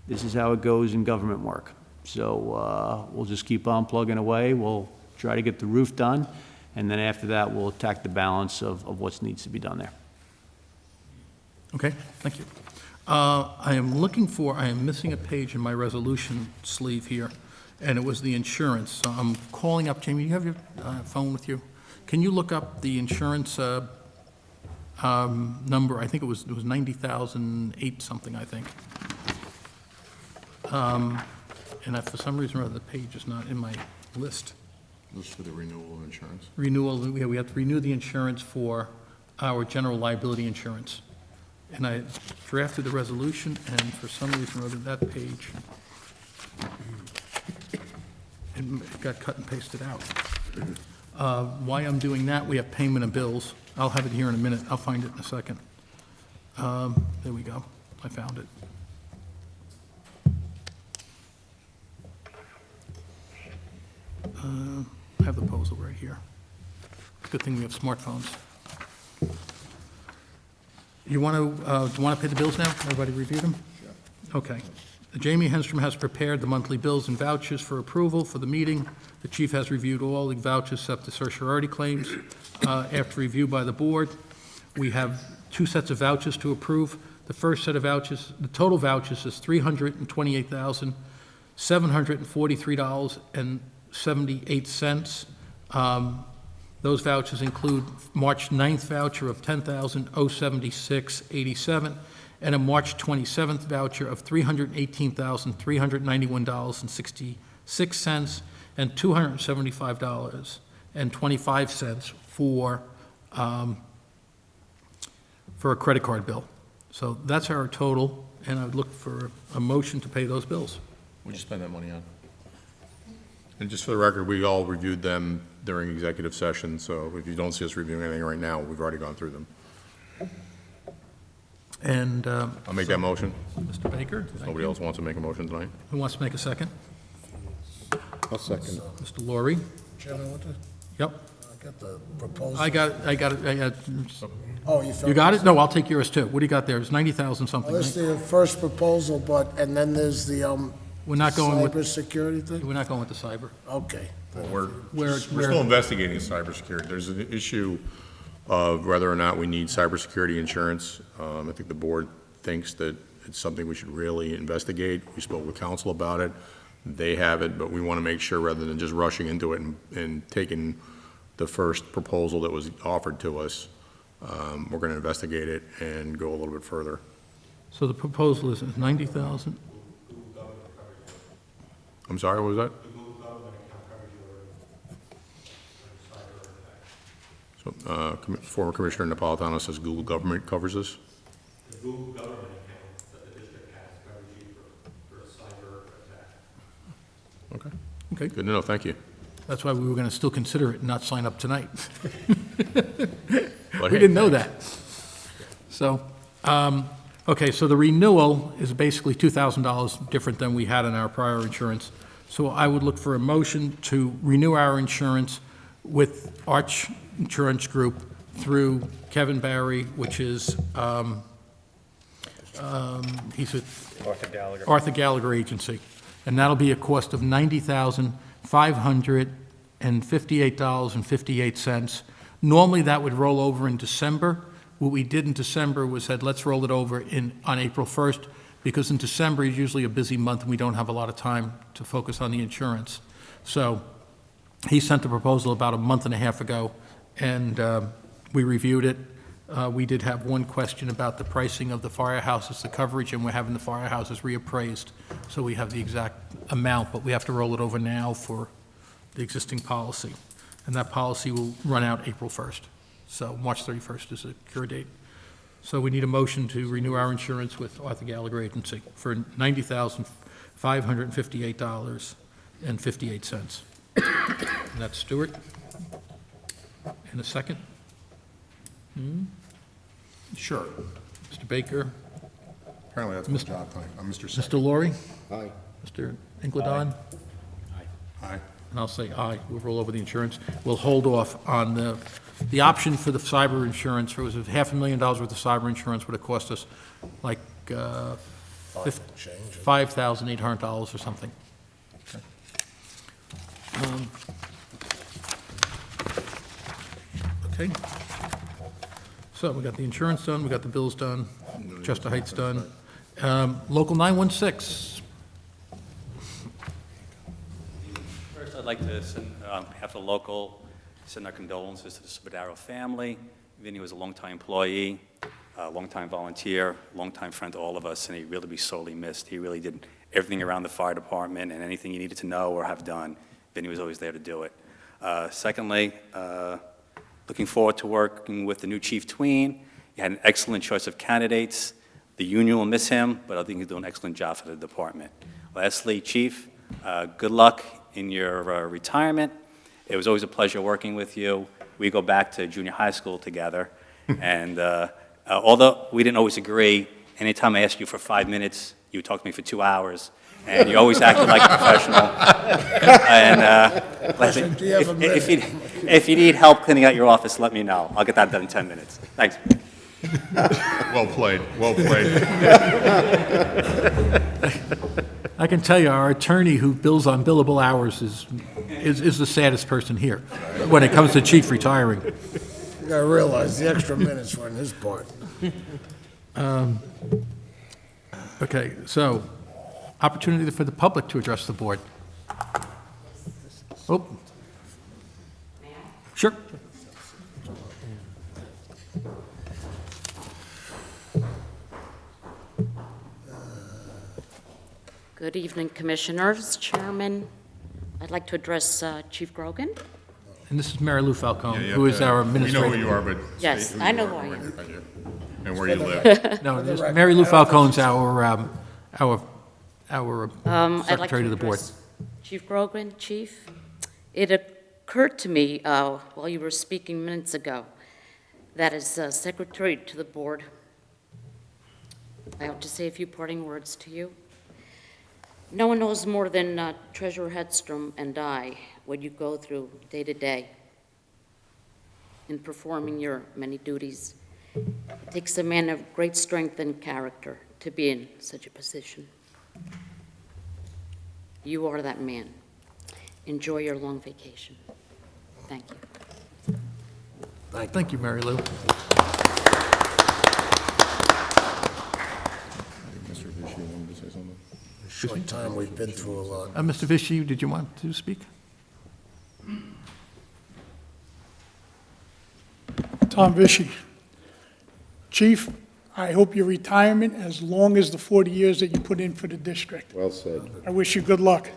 this is how it goes in government work. So we'll just keep on plugging away. We'll try to get the roof done, and then after that, we'll attack the balance of what needs to be done there. Okay, thank you. I am missing a page in my resolution sleeve here, and it was the insurance. So I'm calling up, Jamie, you have your phone with you? Can you look up the insurance number? I think it was 90,008 something, I think. And for some reason or other, the page is not in my list. This is for the renewal of insurance. Renewal, we have to renew the insurance for our general liability insurance. And I drafted the resolution, and for some reason or other, that page, it got cut and pasted out. Why I'm doing that, we have payment of bills. I'll have it here in a minute. I'll find it in a second. There we go. I found it. I have the proposal right here. Good thing we have smartphones. Do you want to pay the bills now? Everybody review them? Okay. Jamie Henstrom has prepared the monthly bills and vouchers for approval for the meeting. The chief has reviewed all the vouchers except the certiorari claims. After review by the board, we have 2 sets of vouchers to approve. The first set of vouchers, the total vouchers is $328,743.78. Those vouchers include March 9th voucher of $10,076.87 and a March 27th voucher of $318,391.66 and $275.25 for a credit card bill. So that's our total, and I would look for a motion to pay those bills. What'd you spend that money on? And just for the record, we all reviewed them during executive session, so if you don't see us reviewing anything right now, we've already gone through them. And I'll make that motion. Mr. Baker, thank Nobody you. else wants to make a motion tonight? Who wants to make a second? I'll second it. Mr. Laurie? Chairman, what the, Yep. I got the proposal. I got it. Oh, you found You got it? No, I'll take yours too. What do you got there? It's 90,000 something. Well, this right? is the first proposal, and then there's the, We're not going with, cybersecurity thing? we're not going with the cyber. Okay. Well, We're- we're still investigating cybersecurity. There's an issue of whether or not we need cybersecurity insurance. I think the board thinks that it's something we should really investigate. We spoke with council about it. They have it, but we want to make sure, rather than just rushing into it and taking the first proposal that was offered to us, we're going to investigate it and go a little bit further. So the proposal is 90,000. I'm sorry, what was that? So, former Commissioner Napolitano says Google Government covers this? The Google government account that the district has covers you for a cyber attack. Okay, Okay, good to know, thank you. that's why we were going to still consider it and not sign up tonight. But We hey, didn't know that. So, okay, so the renewal is basically $2,000 different than we had in our prior insurance. So I would look for a motion to renew our insurance with Arch Insurance Group through Kevin Barry, which is, he's with Arthur Gallagher Agency. And that'll be a cost of $90,558.58. Normally, that would roll over in December. What we did in December was said, let's roll it over on April 1st, because in December is usually a busy month and we don't have a lot of time to focus on the insurance. So he sent the proposal about a month and a half ago, and we reviewed it. We did have one question about the pricing of the firehouses, the coverage, and we're having the firehouses reappraised. So we have the exact amount, but we have to roll it over now for the existing policy. And that policy will run out April 1st. So March 31st is the cure date. So we need a motion to renew our insurance with Arthur Gallagher Agency for $90,558. $1,000,000.58. And that's Stewart. And a second? Sure. Mr. Baker? Apparently that's my job time. I'm Mr. Second. Mr. Laurie? Aye. Mr. Inkledon? Aye. And I'll say aye. We'll roll over the insurance. We'll hold off on the option for the cyber insurance. It was $500,000 worth of cyber insurance would have cost us like $5,800 or something. Okay. So we got the insurance done, we got the bills done, Chester Heights done. Local 916. First, I'd like to send, on behalf of the local, send our condolences to the Spadaro family. Vinny was a longtime employee, a longtime volunteer, longtime friend to all of us, and he really be sorely missed. He really did everything around the fire department, and anything you needed to know or have done, Vinny was always there to do it. Secondly, looking forward to working with the new Chief Tween. He had an excellent choice of candidates. The union will miss him, but I think he's doing an excellent job for the department. Lastly, Chief, good luck in your retirement. It was always a pleasure working with you. We go back to junior high school together, and although we didn't always agree, anytime I asked you for 5 minutes, you would talk to me for 2 hours, and you always acted like a professional. And lastly, if you need help cleaning out your office, let me know. I'll get that done in 10 minutes. Thanks. Well played, well played. I can tell you, our attorney who bills on billable hours is the saddest person here when it comes to chief retiring. You gotta realize the extra minutes were in his part. Okay, so, opportunity for the public to address the board. Oh. Sure. Good evening, Commissioners, Chairman. I'd like to address Chief Grogan. And this is Mary Lou Falcone, Yeah, who is our We administrator. know who you are, but. Yes, state who I you know are who I and am. where you- and where you live. No, Mary Lou Falcone's our I'd like secretary to the board. address Chief Grogan, Chief. It occurred to me while you were speaking minutes ago that as secretary to the board, I have to say a few parting words to you. No one knows more than Treasurer Hedstrom and I what you go through day to day in performing your many duties. It takes a man of great strength and character to be in such a position. You are that man. Enjoy your long vacation. Thank you. Thank you, Mary Lou. Mr. Vichy wanted to say something? Short time, we've been through a lot. Mr. Vichy, did you want to speak? Tom Vichy. Chief, I hope your retirement as long as the 40 years that you put in for the district. Well said. I wish you good luck.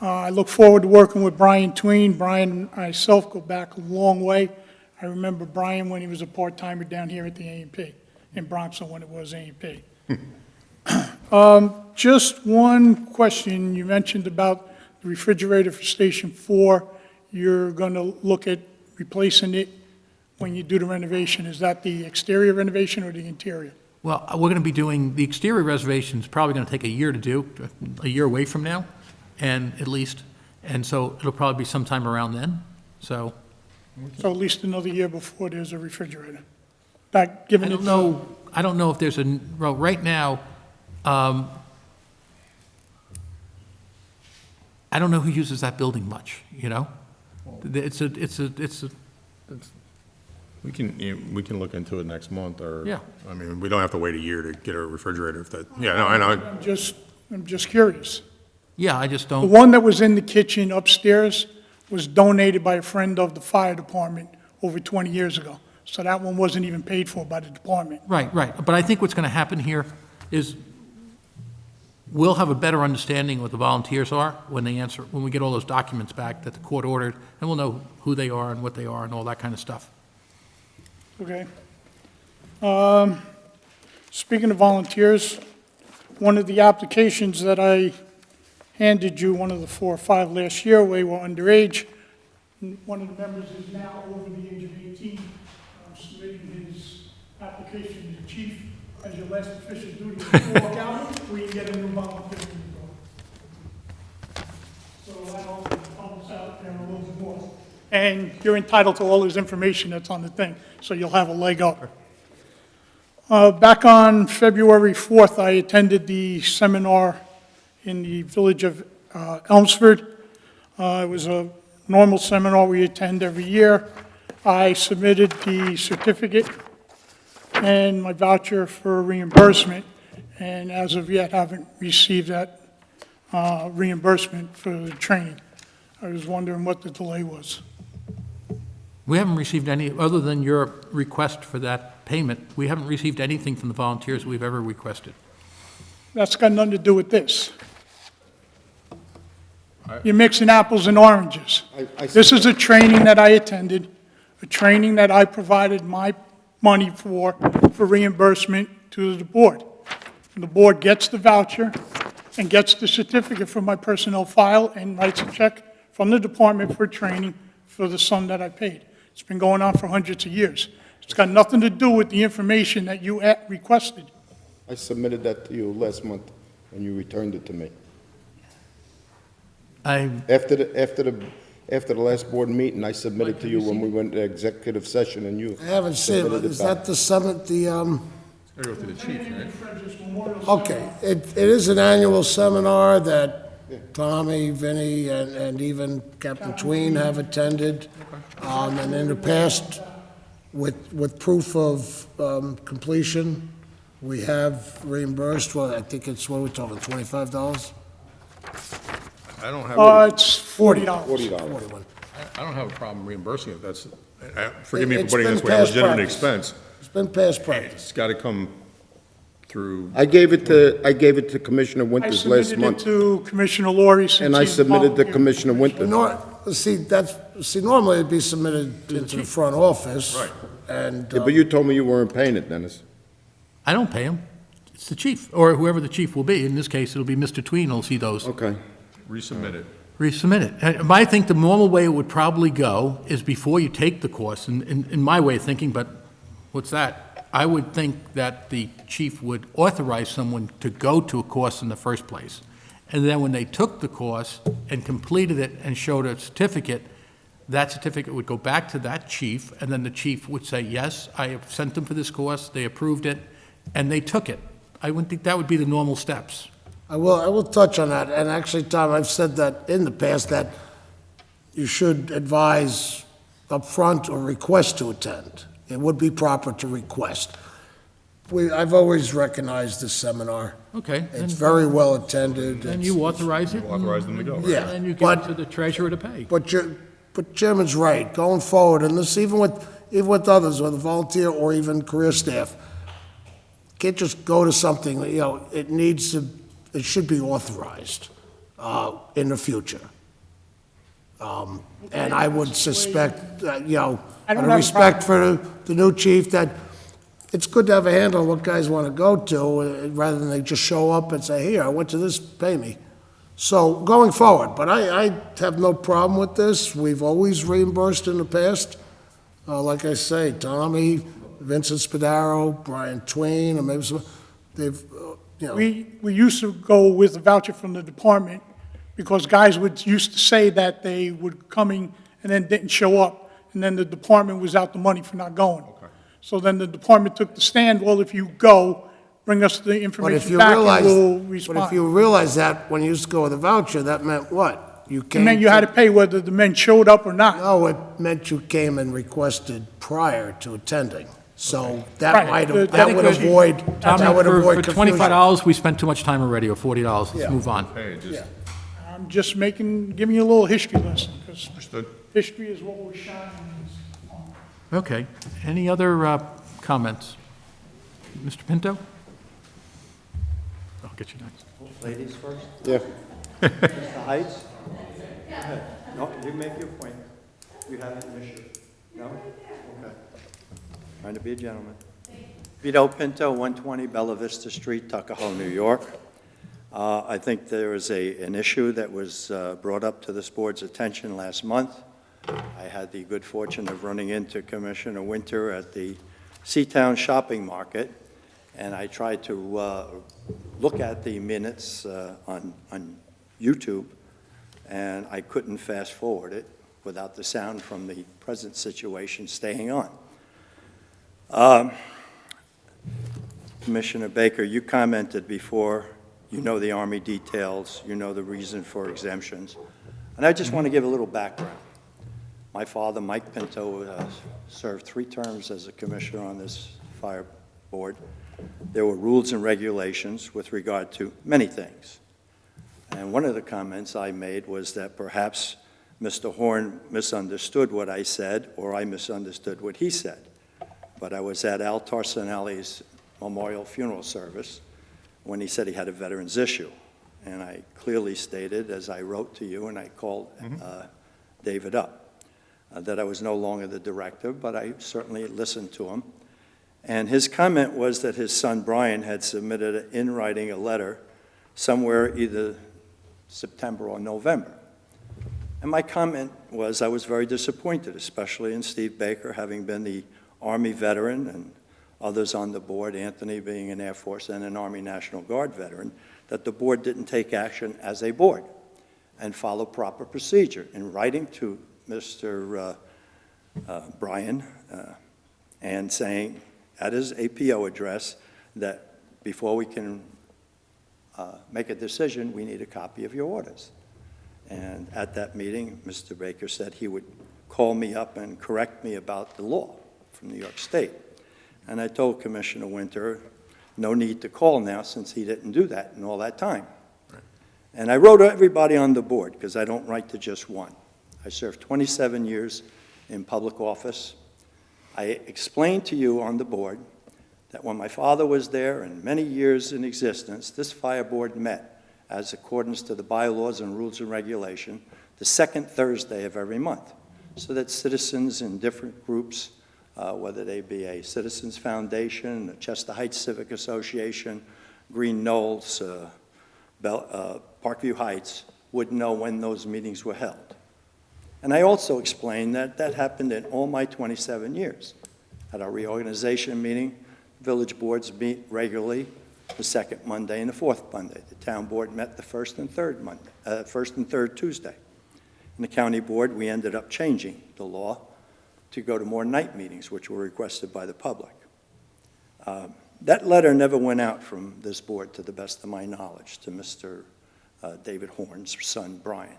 I look forward to working with Brian Tween. Brian and myself go back a long way. I remember Brian when he was a part-timer down here at the A&P, in Bronxville when it was A&P. Just one question. You mentioned about the refrigerator for Station 4. You're going to look at replacing it when you do the renovation. Is that the exterior renovation or the interior? Well, we're going to be doing, the exterior reservation's probably going to take a year to do, a year away from now, and at least, and so it'll probably be sometime around then, so. So at least another year before there's a refrigerator. That, given it's- I don't know if there's well, right now, I don't know who uses that building much, you know? It's a, We can look into it next month, or. Yeah. I mean, we don't have to wait a year to get a refrigerator if that, yeah, no, I know. I'm just curious. yeah, I just The don't, one that was in the kitchen upstairs was donated by a friend of the fire department over 20 years ago. So that one wasn't even paid for by the department. right. But I think what's going to happen here is we'll have a better understanding of what the volunteers are when they answer, when we get all those documents back that the court ordered, and we'll know who they are and what they are and all that kind of stuff. Okay. Speaking of volunteers, one of the applications that I handed you one of the 4 or 5 last year. We were underage. One of the members is now over the age of 18, submitting his application to the chief as your last official duty to walk out, we can get a new volunteer in the door. So that also helps out there a little bit more. And you're entitled to all this information that's on the thing, so you'll have a leg up. Back on February 4th, I attended the seminar in the village of Elmsford. It was a normal seminar we attend every year. I submitted the certificate and my voucher for reimbursement, and as of yet, haven't received that reimbursement for the training. I was wondering what the delay was. We haven't received any, other than your request for that payment, we haven't received anything from the volunteers we've ever requested. That's got nothing to do with this. You're mixing apples and oranges. This is a training that I attended, a training that I provided my money for reimbursement to the board. And the board gets the voucher and gets the certificate from my personnel file and writes a check from the department for training for the sum that I paid. It's been going on for hundreds of years. It's got nothing to do with the information that you requested. I submitted that to you last month when you returned it to me. After the last board meeting, I submitted to you when we went to executive session, and you I haven't seen it. Is that the summit, the, Gotta go through the chief, right? okay, it is an annual seminar that Tommy, Vinny, and even Captain Tween have attended. And in the past, with proof of completion, we have reimbursed, well, I think it's, what are we talking, $25? I don't have, It's $40. $41. I don't have a problem reimbursing it. That's, forgive me for It's putting it this been way, a past legitimate practice. expense. It's been past practice. It's gotta come through, I gave it to Commissioner I Winters last submitted it month, to Commissioner Laurie since and I he's submitted to volunteered. Commissioner Winters. Normally it'd be submitted into the front office. Right. And, Yeah, but you told me you weren't paying it, Dennis. I don't pay him. It's the chief, or whoever the chief will be. In this case, it'll be Mr. Tween who'll see those. Okay. resubmit it. Resubmit it. I think the normal way it would probably go is before you take the course, in my way of thinking, but what's that? I would think that the chief would authorize someone to go to a course in the first place. And then when they took the course and completed it and showed a certificate, that certificate would go back to that chief, and then the chief would say, yes, I have sent them for this course, they approved it, and they took it. I would think that would be the normal steps. I will touch on that, and actually, Tom, I've said that in the past, that you should advise upfront or request to attend. It would be proper to request. I've always recognized this seminar. Okay. It's very well attended. And you authorize it. Authorize them to go, right? Yeah. And you give but- it to the treasurer to pay. But Chairman's right, going forward, and this even with others, whether volunteer or even career staff, can't just go to something, it should be authorized in the future. And I would suspect, out I don't of have a respect for the new chief, that it's good to have a handle on what guys want to go to, rather than they just show up and say, here, I went to this, pay me. So, going forward, but I have no problem with this. We've always reimbursed in the past. Like I say, Tommy, Vincent Spadaro, Brian Tween, and maybe some, they've, We used to go with a voucher from the department because guys used to say that they would coming and then didn't show up, and then the department was out the money for not going. So then the department took the stand, well, if you go, bring us the But if information you back realize, and we'll but if respond. you realize that when you used to go with a voucher, that meant what? You It came. meant you had to pay whether the men showed up or not. No, it meant you came and requested prior to attending. So that Right. might, That that would avoid, Tommy, that would avoid for confusion. $25, we spent too much time already, or $40. Yeah. Let's move on. Hey, just Yeah. I'm just giving you a little history lesson, because understood. history is what we're shining on. Okay. Any other comments? Mr. Pinto? I'll get you next. Ladies first? Yeah. Mr. Heights? Go ahead. No, you make your point. You have an issue. No? Okay. Trying to be a gentleman. Vito Pinto, 120 Bella Vista Street, Tuckahoe, New York. I think there is an issue that was brought up to this board's attention last month. I had the good fortune of running into Commissioner Winter at the Seatown Shopping Market, and I tried to look at the minutes on YouTube, and I couldn't fast forward it without the sound from the present situation staying on. Commissioner Baker, you commented before, you know the Army details, you know the reason for exemptions, and I just want to give a little background. My father, Mike Pinto, served 3 terms as a commissioner on this fire board. There were rules and regulations with regard to many things. And one of the comments I made was that perhaps Mr. Horn misunderstood what I said, or I misunderstood what he said. But I was at Al Tarsanelli's memorial funeral service when he said he had a veterans issue. And I clearly stated, as I wrote to you, and I called David up, that I was no longer the director, but I certainly listened to him. And his comment was that his son Brian had submitted in writing a letter somewhere either September or November. And my comment was I was very disappointed, especially in Steve Baker, having been the Army veteran, and others on the board, Anthony being an Air Force and an Army National Guard veteran, that the board didn't take action as a board and follow proper procedure in writing to Mr. Brian and saying at his APO address that before we can make a decision, we need a copy of your orders. And at that meeting, Mr. Baker said he would call me up and correct me about the law from New York State. And I told Commissioner Winter, no need to call now since he didn't do that in all that time. Right. And I wrote everybody on the board, because I don't write to just one. I served 27 years in public office. I explained to you on the board that when my father was there and many years in existence, this fire board met as accordance to the bylaws and rules and regulation the second Thursday of every month, so that citizens in different groups, whether they be a Citizens Foundation, the Chester Heights Civic Association, Green Knolls, Parkview Heights, would know when those meetings were held. And I also explained that that happened in all my 27 years. At our reorganization meeting, village boards meet regularly the second Monday and the fourth Monday. The town board met the first and third Tuesday. In the county board, we ended up changing the law to go to more night meetings, which were requested by the public. That letter never went out from this board, to the best of my knowledge, to Mr. David Horn's son, Brian.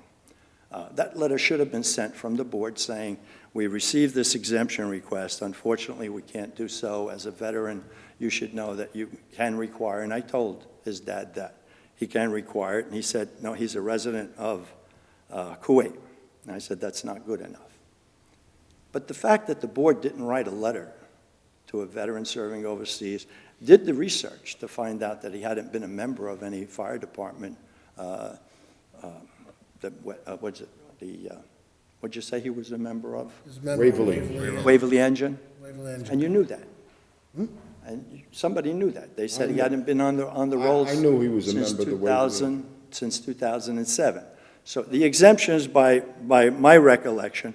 That letter should have been sent from the board saying, we received this exemption request. Unfortunately, we can't do so. As a veteran, you should know that you can require, and I told his dad that he can require it, and he said, no, he's a resident of Kuwait. And I said, that's not good enough. But the fact that the board didn't write a letter to a veteran serving overseas, did the research to find out that he hadn't been a member of any fire department, what'd you say he was a member of? Waverly Engine. And you knew that. And somebody knew that. They said he hadn't been on the rolls I knew he was a member of the Waverly. Since 2007. So the exemptions, by my recollection,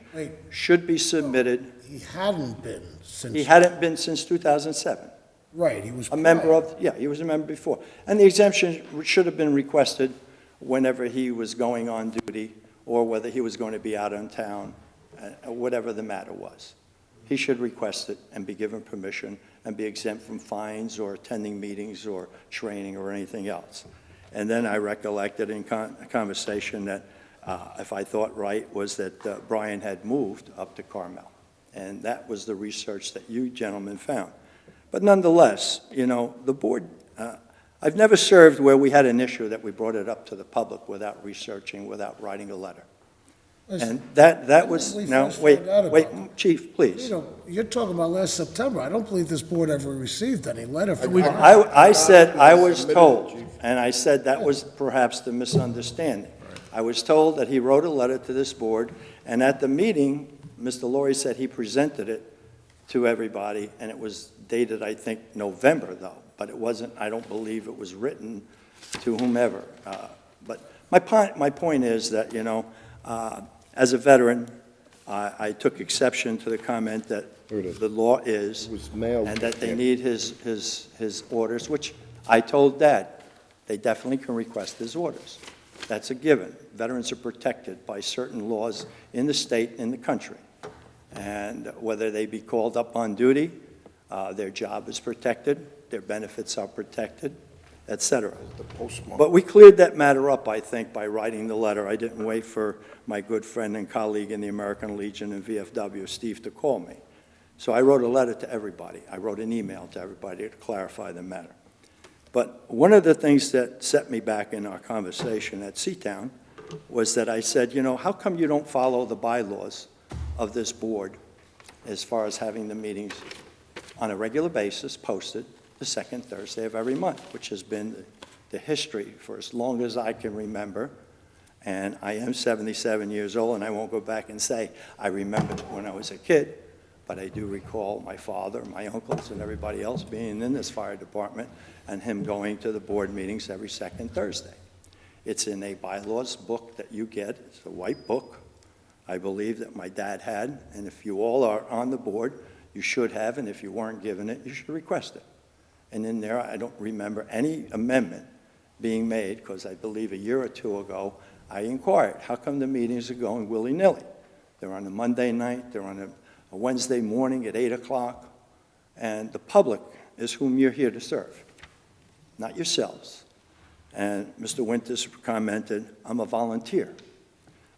should be submitted. He hadn't been since... He hadn't been since 2007. Right, he was... A member of, yeah, he was a member before. And the exemption should have been requested whenever he was going on duty or whether he was going to be out in town, whatever the matter was. He should request it and be given permission and be exempt from fines or attending meetings or training or anything else. And then I recollected in a conversation that, if I thought right, was that Brian had moved up to Carmel. And that was the research that you gentlemen found. But nonetheless, you know, the board, I've never served where we had an issue that we brought it up to the public without researching, without writing a letter. And that was, now, wait, Chief, please. You know, you're talking about last September. I don't believe this board ever received any letter from... I said I was told, and I said that was perhaps the misunderstanding. I was told that he wrote a letter to this board, and at the meeting, Mr. Laurie said he presented it to everybody, and it was dated, I think, November, though. But it wasn't, I don't believe it was written to whomever. But my point is that, as a veteran, I took exception to the comment that the law is, and that they need his orders, which I told Dad, they definitely can request his orders. That's a given. Veterans are protected by certain laws in the state, in the country. And whether they be called up on duty, their job is protected, their benefits are protected, et cetera. But we cleared that matter up, I think, by writing the letter. I didn't wait for my good friend and colleague in the American Legion and VFW, Steve, to call me. So I wrote a letter to everybody. I wrote an email to everybody to clarify the matter. But one of the things that set me back in our conversation at Seatown was that I said, how come you don't follow the bylaws of this board as far as having the meetings on a regular basis posted the second Thursday of every month, which has been the history for as long as I can remember. And I am 77 years old, and I won't go back and say I remember when I was a kid, but I do recall my father, my uncles, and everybody else being in this fire department and him going to the board meetings every second Thursday. It's in a bylaws book that you get. It's a white book, I believe, that my dad had, and if you all are on the board, you should have, and if you weren't given it, you should request it. And in there, I don't remember any amendment being made, because I believe a year or two ago, I inquired, how come the meetings are going willy-nilly? They're on a Monday night, they're on a Wednesday morning at 8 o'clock, and the public is whom you're here to serve, not yourselves. And Mr. Winters commented, I'm a volunteer.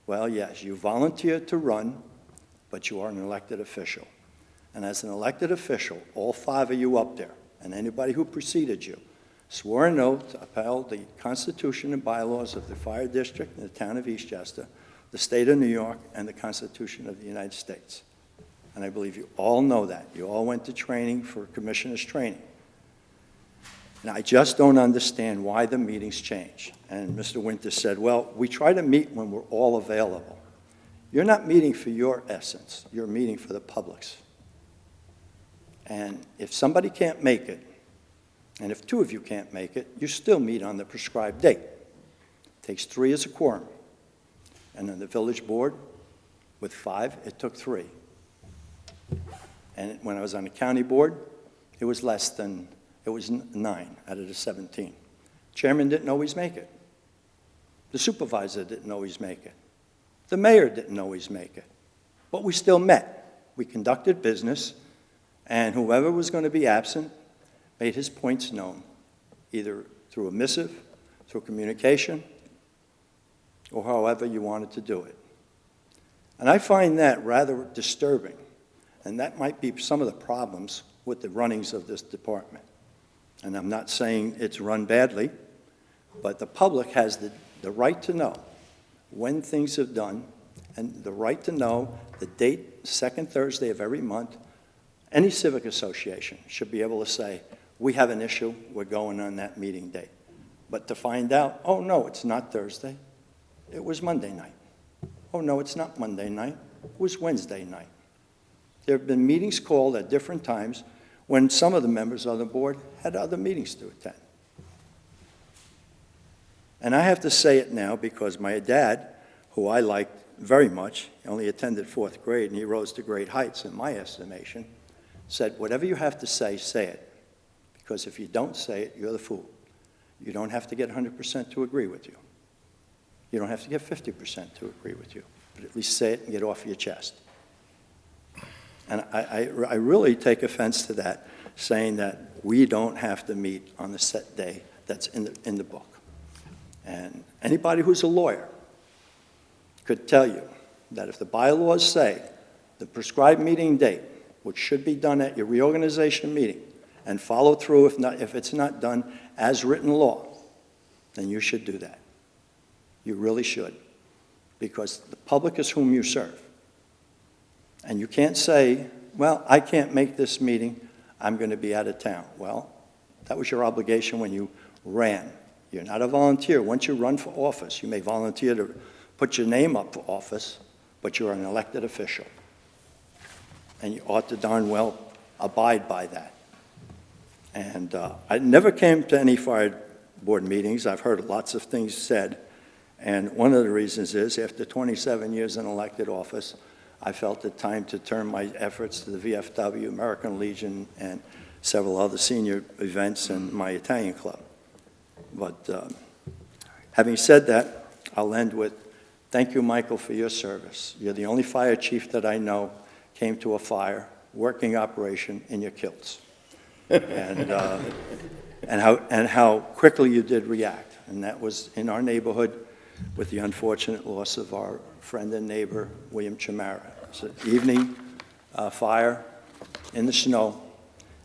Well, yes, you volunteer to run, but you are an elected official. And as an elected official, all 5 of you up there, and anybody who preceded you, swore an oath to uphold the Constitution and bylaws of the Fire District in the town of Eastchester, the state of New York, and the Constitution of the United States. And I believe you all know that. You all went to training for commissioner's training. And I just don't understand why the meetings change. And Mr. Winters said, well, we try to meet when we're all available. You're not meeting for your essence. You're meeting for the public's. And if somebody can't make it, and if 2 of you can't make it, you still meet on the prescribed date. It takes 3 as a quorum. And on the village board, with 5, it took 3. And when I was on the county board, it was 9 out of the 17. Chairman didn't always make it. The supervisor didn't always make it. The mayor didn't always make it. But we still met. We conducted business, and whoever was going to be absent made his points known, either through a missive, through communication, or however you wanted to do it. And I find that rather disturbing, and that might be some of the problems with the runnings of this department. And I'm not saying it's run badly, but the public has the right to know when things are done, and the right to know the date, second Thursday of every month. Any civic association should be able to say, we have an issue, we're going on that meeting date. But to find out, oh no, it's not Thursday, it was Monday night. Oh no, it's not Monday night, it was Wednesday night. There have been meetings called at different times when some of the members of the board had other meetings to attend. And I have to say it now because my dad, who I liked very much, only attended 4th grade and he rose to great heights in my estimation, said, whatever you have to say it. Because if you don't say it, you're the fool. You don't have to get 100% to agree with you. You don't have to get 50% to agree with you. But at least say it and get off your chest. And I really take offense to that, saying that we don't have to meet on the set day that's in the book. And anybody who's a lawyer could tell you that if the bylaws say the prescribed meeting date, which should be done at your reorganization meeting, and follow through if it's not done as written law, then you should do that. You really should, because the public is whom you serve. And you can't say, well, I can't make this meeting, I'm going to be out of town. Well, that was your obligation when you ran. You're not a volunteer. Once you run for office, you may volunteer to put your name up for office, but you're an elected official. And you ought to darn well abide by that. And I never came to any fire board meetings. I've heard lots of things said, and one of the reasons is, after 27 years in elected office, I felt it time to turn my efforts to the VFW, American Legion, and several other senior events and my Italian club. But having said that, I'll end with, thank you, Michael, for your service. You're the only fire chief that I know came to a fire, working operation in your kilts. And how quickly you did react. And that was in our neighborhood with the unfortunate loss of our friend and neighbor, William Chamara. It's an evening fire in the snow,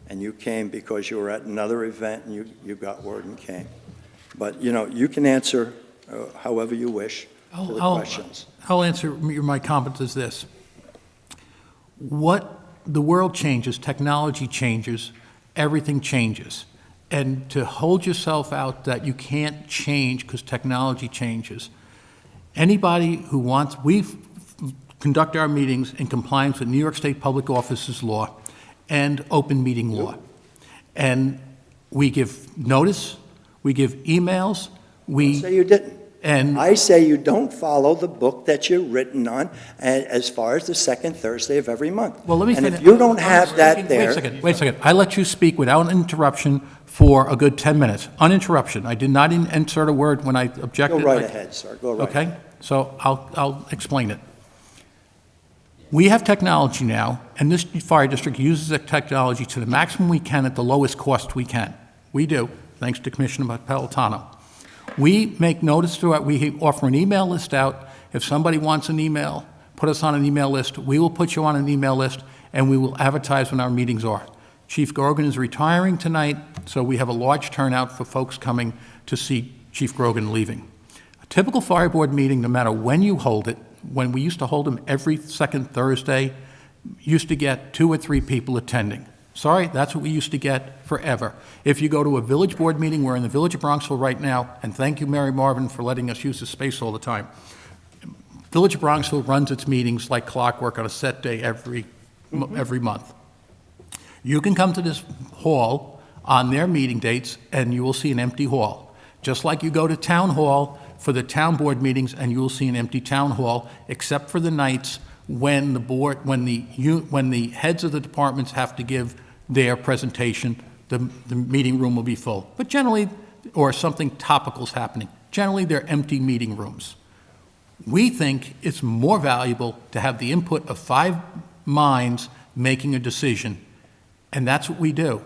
and you came because you were at another event and you got word and came. But, you know, you can answer however you wish to the questions. I'll answer my comment is this. What the world changes, technology changes, everything changes. And to hold yourself out that you can't change because technology changes. Anybody who wants, we conduct our meetings in compliance with New York State Public Offices Law and open meeting law. And we give notice, we give emails, I say you didn't. And I say you don't follow the book that you're written on as far as the second Thursday of every month. Well, let me And finish. if you don't have that there. Wait a second. I let you speak without interruption for a good 10 minutes. Uninterruption. I did not insert a word when I objected. Go right ahead, sir. Go right ahead. Okay? So I'll explain it. We have technology now, and this fire district uses the technology to the maximum we can at the lowest cost we can. We do, thanks to Commissioner Napolitano. We make notice to it. We offer an email list out. If somebody wants an email, put us on an email list. We will put you on an email list, and we will advertise when our meetings are. Chief Grogan is retiring tonight, so we have a large turnout for folks coming to see Chief Grogan leaving. A typical fire board meeting, no matter when you hold it, when we used to hold them every second Thursday, used to get 2 or 3 people attending. Sorry, that's what we used to get forever. If you go to a village board meeting, we're in the village of Bronxville right now, and thank you, Mary Marvin, for letting us use the space all the time. Village of Bronxville runs its meetings like clockwork on a set day every month. You can come to this hall on their meeting dates, and you will see an empty hall. Just like you go to town hall for the town board meetings, and you will see an empty town hall, except for the nights when the heads of the departments have to give their presentation, the meeting room will be full. But generally, or something topical is happening, generally they're empty meeting rooms. We think it's more valuable to have the input of 5 minds making a decision, and that's what we do.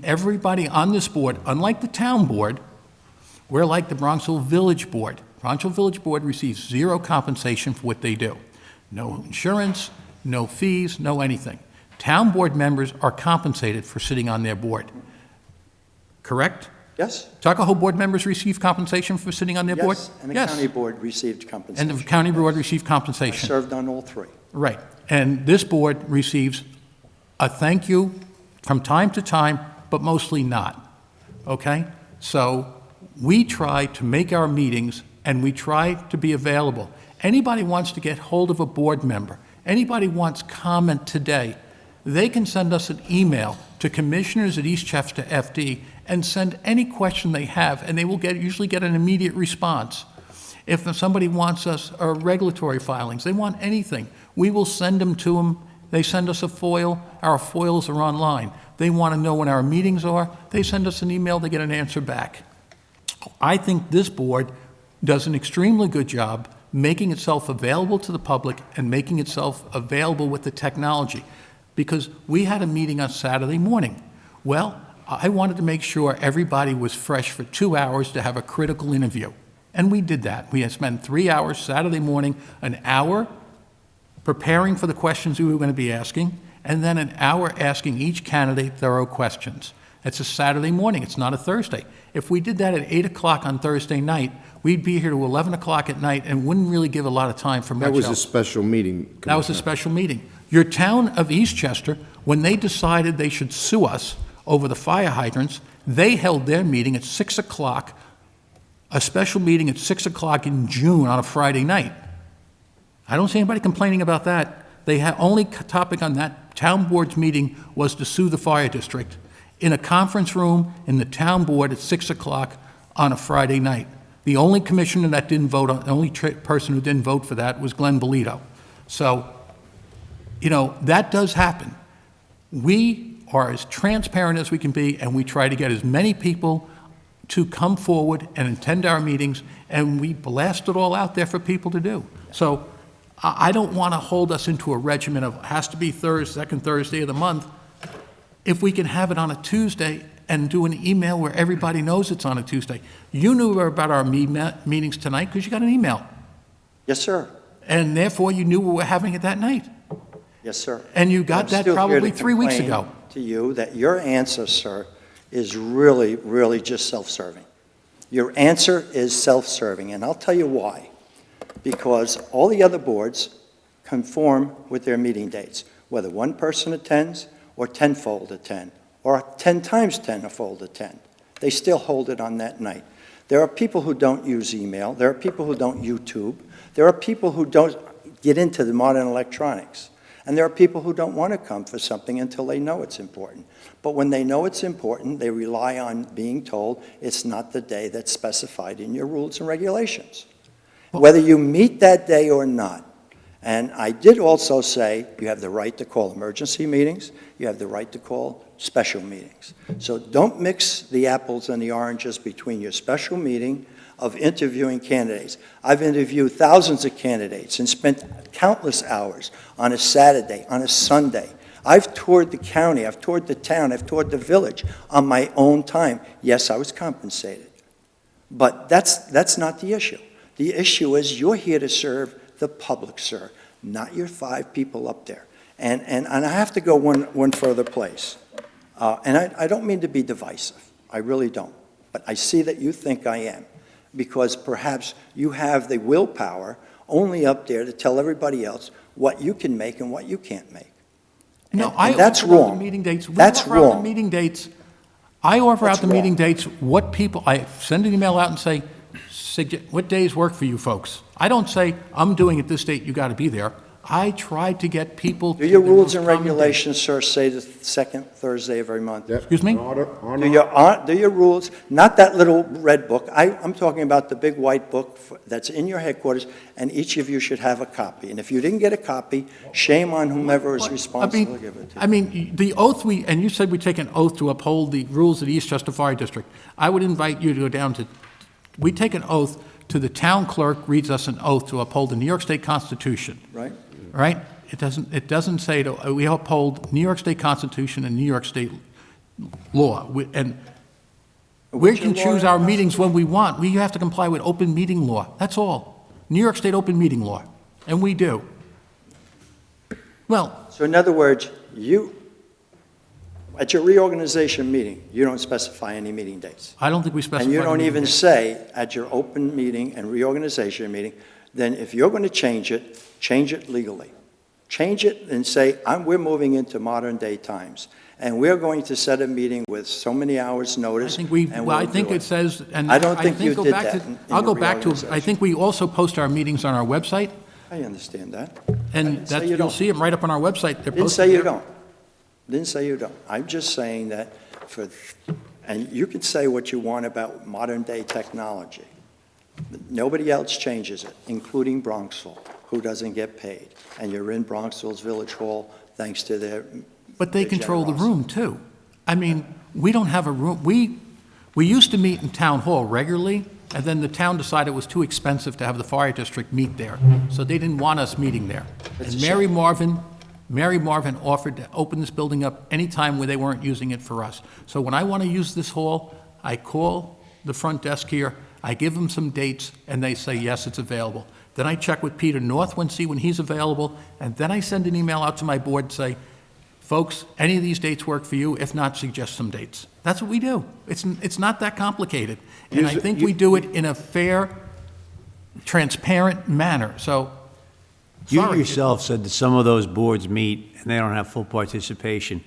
Everybody on this board, unlike the town board, we're like the Bronxville Village Board. Bronxville Village Board receives 0 compensation for what they do. No insurance, no fees, no anything. Town board members are compensated for sitting on their board. Correct? Yes? Tuckahoe board members receive compensation for sitting on their board? Yes, and the county board received compensation. And the county board received I compensation. served on all 3. Right. And this board receives a thank you from time to time, but mostly not. Okay? So we try to make our meetings, and we try to be available. Anybody wants to get hold of a board member, anybody wants comment today, they can send us an email to commissioners@Eastchester FD and send any question they have, and they will usually get an immediate response. If somebody wants us, or regulatory filings, they want anything, we will send them to them. They send us a FOIL. Our FOILs are online. They want to know when our meetings are. They send us an email. They get an answer back. I think this board does an extremely good job making itself available to the public and making itself available with the technology. Because we had a meeting on Saturday morning. Well, I wanted to make sure everybody was fresh for 2 hours to have a critical interview. And we did that. We had spent 3 hours Saturday morning, an hour preparing for the questions we were going to be asking, and then an hour asking each candidate thorough questions. It's a Saturday morning. It's not a Thursday. If we did that at 8 o'clock on Thursday night, we'd be here to 11 o'clock at night and wouldn't really give a lot of time for much else. That was a special meeting, Commissioner. That was a special meeting. Your town of Eastchester, when they decided they should sue us over the fire hydrants, they held their meeting at 6 o'clock, a special meeting at 6 o'clock in June on a Friday night. I don't see anybody complaining about that. Only topic on that town board's meeting was to sue the fire district. in a conference room in the town board at 6 o'clock on a Friday night. The only commissioner that didn't vote, the only person who didn't vote for that was Glenn Bolito. So, you know, that does happen. We are as transparent as we can be, and we try to get as many people to come forward and attend our meetings, and we blast it all out there for people to do. So I don't want to hold us into a regimen of, has to be second Thursday of the month. If we can have it on a Tuesday and do an email where everybody knows it's on a Tuesday. You knew about our meetings tonight because you got an email. Yes, sir. And therefore, you knew we were having it that night. Yes, sir. And you got that probably 3 weeks ago. I'm still here to complain to you that your answer, sir, is really, really just self-serving. Your answer is self-serving, and I'll tell you why. Because all the other boards conform with their meeting dates, whether one person attends or tenfold attend, or 10 times 10-fold attend. They still hold it on that night. There are people who don't use email. There are people who don't YouTube. There are people who don't get into the modern electronics. And there are people who don't want to come for something until they know it's important. But when they know it's important, they rely on being told it's not the day that's specified in your rules and regulations. Whether you meet that day or not. And I did also say you have the right to call emergency meetings. You have the right to call special meetings. So don't mix the apples and the oranges between your special meeting of interviewing candidates. I've interviewed thousands of candidates and spent countless hours on a Saturday, on a Sunday. I've toured the county, I've toured the town, I've toured the village on my own time. Yes, I was compensated. But that's not the issue. The issue is you're here to serve the public, sir, not your 5 people up there. And I have to go one further place. And I don't mean to be divisive. I really don't. But I see that you think I am. Because perhaps you have the willpower only up there to tell everybody else what you can make and what you can't make. No, And that's wrong. That's wrong. Meeting dates. I offer out the meeting dates, what people, I send an email out and say, what days work for you folks? I don't say, I'm doing it this date, you got to be there. I try to get people. Do your rules and regulations, sir, say the second Thursday of every month? Excuse me? Do your rules, not that little red book, I'm talking about the big white book that's in your headquarters, and each of you should have a copy. And if you didn't get a copy, shame on whomever is responsible to give it to you. I mean, the oath and you said we take an oath to uphold the rules of the Eastchester Fire District. I would invite you to go down to, we take an oath to the town clerk reads us an oath to uphold the New York State Constitution. Right? Right? It doesn't say we uphold New York State Constitution and New York State law. And we can choose our meetings when we want. We have to comply with open meeting law. That's all. New York State open meeting law. And we do. Well. So in other words, at your reorganization meeting, you don't specify any meeting dates. I don't think we specify. And you don't even say at your open meeting and reorganization meeting, then if you're going to change it legally. Change it and say, we're moving into modern day times. And we're going to set a meeting with so many hours' notice. I think it says, and I don't think you did that. I'll go back to, I think we also post our meetings on our website. I understand that. And you'll see them right up on our website. Didn't say you don't. Didn't say you don't. I'm just saying that and you can say what you want about modern day technology. Nobody else changes it, including Bronxville, who doesn't get paid. And you're in Bronxville's Village Hall thanks to their But they control the room, too. I mean, we don't have a room. We used to meet in Town Hall regularly, and then the town decided it was too expensive to have the fire district meet there. So they didn't want us meeting there. And Mary Marvin offered to open this building up anytime where they weren't using it for us. So when I want to use this hall, I call the front desk here, I give them some dates, and they say, yes, it's available. Then I check with Peter North see when he's available, and then I send an email out to my board and say, folks, any of these dates work for you? If not, suggest some dates. That's what we do. It's not that complicated. And I think we do it in a fair, transparent manner. So, you yourself said that some of those boards meet and they don't have full participation.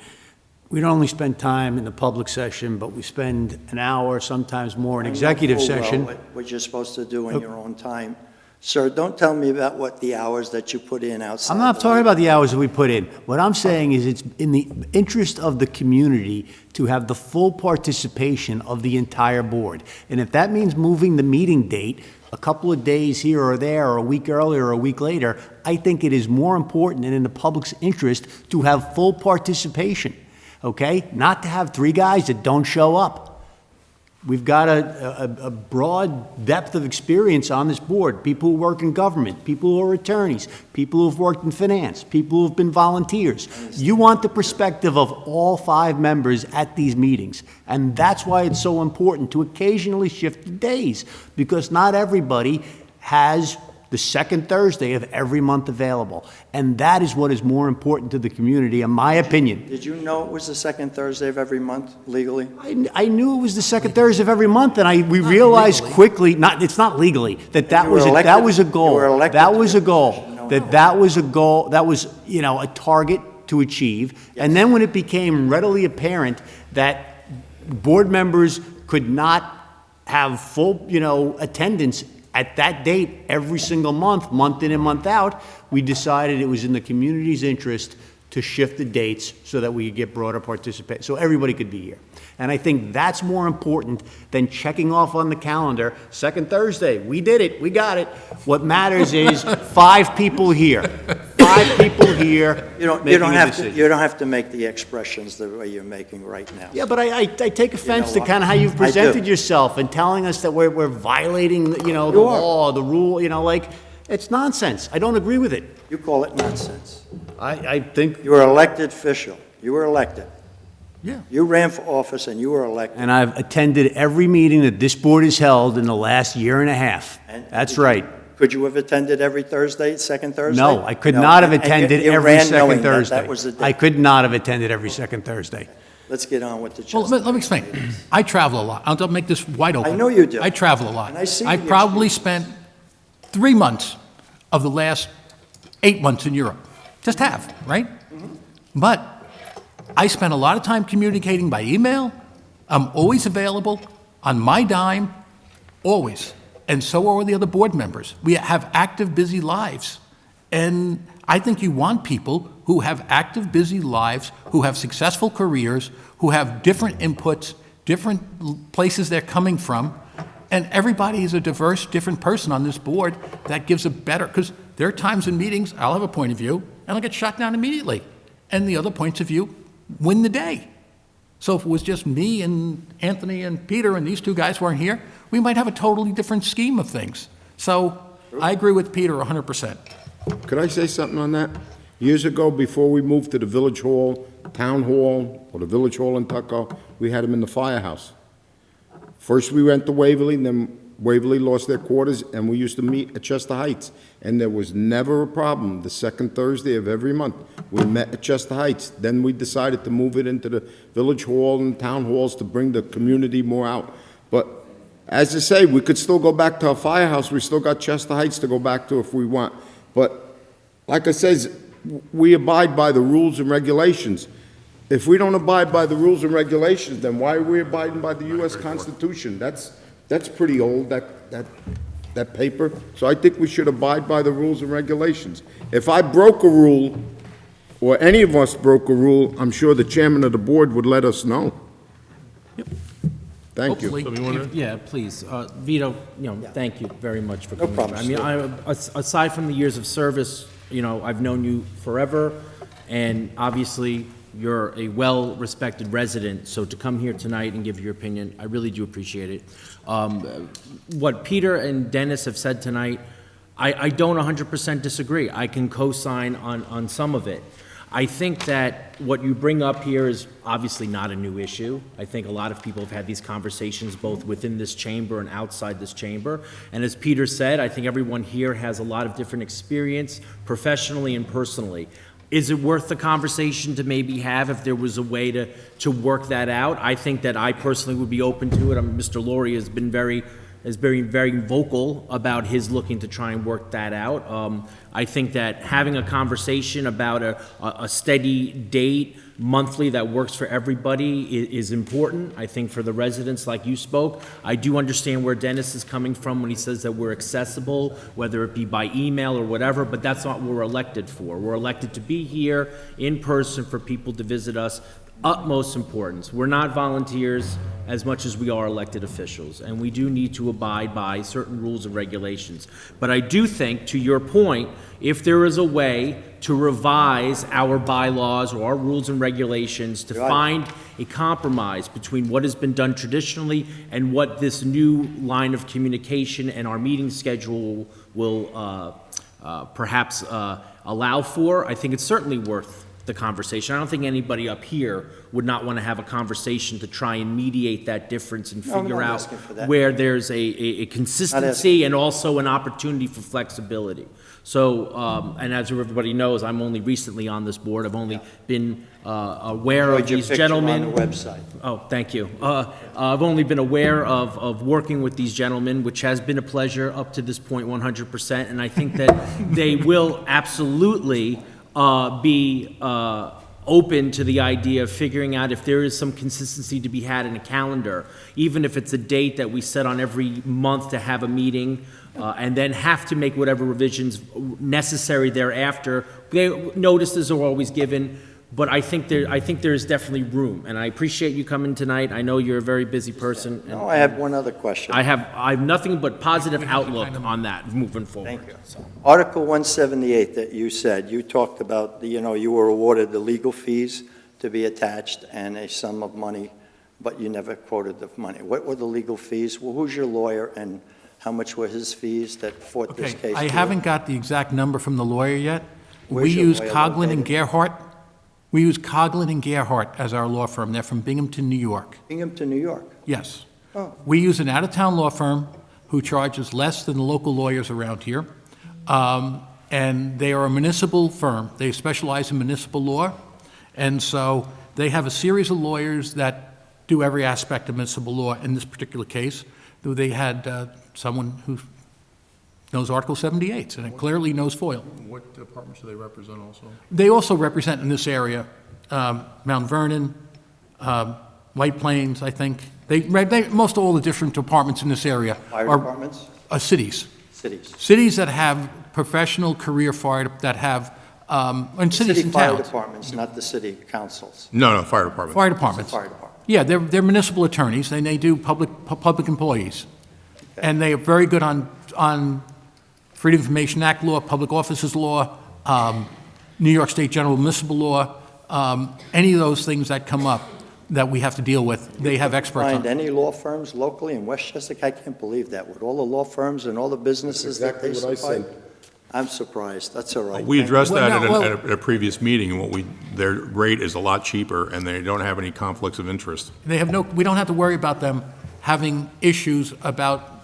We don't only spend time in the public session, but we spend an hour, sometimes more, in executive session. What you're supposed to do in your own time Sir, don't tell me about what the hours that you put in outside. I'm not talking about the hours that we put in. What I'm saying is it's in the interest of the community to have the full participation of the entire board. And if that means moving the meeting date a couple of days here or there, or a week earlier or a week later, I think it is more important and in the public's interest to have full participation, okay? Not to have 3 guys that don't show up. We've got a broad depth of experience on this board, people who work in government, people who are attorneys, people who've worked in finance, people who've been volunteers. You want the perspective of all 5 members at these meetings, and that's why it's so important to occasionally shift the days, because not everybody has the second Thursday of every month available, and that is what is more important to the community, in my opinion. Did you know it was the second Thursday of every month legally? I knew it was the second Thursday of every month, and we realized quickly, that was a goal. That was a goal, that was, a target to achieve. And then when it became readily apparent that board members could not have full, attendance at that date every single month in and month out, we decided it was in the community's interest to shift the dates so that we could get broader participation, so everybody could be here. And I think that's more important than checking off on the calendar, second Thursday, we did it, we got it. What matters is 5 people here. 5 people here. You don't have to make the expressions the way you're making right now. Yeah, but I take offense to what? kind of how you've I presented do. yourself and telling us that we're violating, the law, the rule, it's nonsense. I don't agree with it. You call it nonsense. I think. You were elected official. You were elected. Yeah. You ran for office and you were elected. And I've attended every meeting that this board has held in the last year and a half. That's right. Could you have attended every Thursday, second Thursday? No, I could not have And attended you every ran second knowing that Thursday. that was the day. I could not have attended every second Thursday. Let's get on with the Well, justice. let me explain. I travel a lot. I'll make this wide open. I know you do. I travel a lot. And I see I the probably spent 3 months of the last 8 months in Europe. Just have, right? But I spent a lot of time communicating by email. I'm always available on my dime, always. And so are the other board members. We have active, busy lives. And I think you want people who have active, busy lives, who have successful careers, who have different inputs, different places they're coming from. And everybody is a diverse, different person on this board that gives a better, because there are times in meetings, I'll have a point of view, and I'll get shot down immediately. And the other points of view win the day. So if it was just me and Anthony and Peter and these 2 guys weren't here, we might have a totally different scheme of things. So I agree with Peter 100%. Could I say something on that? Years ago, before we moved to the Village Hall, Town Hall, or the Village Hall in Tuckahoe, we had them in the firehouse. First, we went to Waverly, then Waverly lost their quarters, and we used to meet at Chester Heights. And there was never a problem. The second Thursday of every month, we met at Chester Heights. Then we decided to move it into the Village Hall and Town Halls to bring the community more out. But as I say, we could still go back to our firehouse. We still got Chester Heights to go back to if we want. But like I says, we abide by the rules and regulations. If we don't abide by the rules and regulations, then why are we abiding by the U.S. Constitution? That's pretty old, that paper. So I think we should abide by the rules and regulations. If I broke a rule, or any of us broke a rule, I'm sure the chairman of the board would let us know. Thank you. Hopefully. Yeah, please. Vito, thank you very much for No coming. problem, I mean, aside from the years of service, I've known you forever, and obviously, you're a well-respected resident, so to come here tonight and give your opinion, I really do appreciate it. What Peter and Dennis have said tonight, I don't 100% disagree. I can co-sign on some of it. I think that what you bring up here is obviously not a new issue. I think a lot of people have had these conversations both within this chamber and outside this chamber. And as Peter said, I think everyone here has a lot of different experience, professionally and personally. Is it worth the conversation to maybe have if there was a way to work that out? I think that I personally would be open to it. Mr. Laurie has been very is very vocal about his looking to try and work that out. I think that having a conversation about a steady date monthly that works for everybody is important. I think for the residents, like you spoke, I do understand where Dennis is coming from when he says that we're accessible, whether it be by email or whatever, but that's not what we're elected for. We're elected to be here in person for people to visit us. Utmost importance. We're not volunteers as much as we are elected officials, and we do need to abide by certain rules and regulations. But I do think, to your point, if there is a way to revise our bylaws or our rules and regulations to find a compromise between what has been done traditionally and what this new line of communication and our meeting schedule will perhaps allow for, I think it's certainly worth the conversation. I don't think anybody up here would not want to have a conversation to try and mediate that difference and figure out where there's a consistency and also an opportunity for flexibility. So, and as everybody knows, I'm only recently on this board. I've only been aware of these gentlemen. On the website. Oh, thank you. I've only been aware of working with these gentlemen, which has been a pleasure up to this point, 100%. And I think that they will absolutely be open to the idea of figuring out if there is some consistency to be had in a calendar, even if it's a date that we set on every month to have a meeting, and then have to make whatever revisions necessary thereafter. Notices are always given, but I think there's definitely room, and I appreciate you coming tonight. I know you're a very busy person. No, I have one other question. I have nothing but positive outlook on that moving forward. Thank you. Article 178 that you said, you talked about, you were awarded the legal fees to be attached and a sum of money, but you never quoted the money. What were the legal fees? Well, who's your lawyer and how much were his fees that fought this case? I haven't got the exact number from the lawyer yet. Where's We your use lawyer Coughlin and located? Gerhardt. We use Coughlin and Gerhardt as our law firm. They're from Binghamton, New York. Binghamton, New York. Yes. Oh. We use an out-of-town law firm who charges less than the local lawyers around here. And they are a municipal firm. They specialize in municipal law. And so they have a series of lawyers that do every aspect of municipal law. In this particular case, they had someone who knows Article 78 and clearly knows FOIL. What departments do they represent also? They also represent in this area, Mount Vernon, White Plains, I think. Most all the different departments in this area Fire are departments? Cities. Cities. Cities that have professional career fire, that have, and cities City and fire towns. departments, not the city councils. No, fire department. Fire departments. Fire department. Yeah, they're municipal attorneys, and they do public employees. And they are very good on Freedom of Information Act law, public offices law, New York State General Municipal law, any of those things that come up that we have to deal with, they have experts on. Find any law firms locally in Westchester? I can't believe that, with all the law firms and all the businesses that they Exactly what I supply. said. I'm surprised. That's all right. We addressed Well, that no, at a previous meeting, and their rate is a lot cheaper, and they don't have any conflicts of interest. We don't have to worry about them having issues about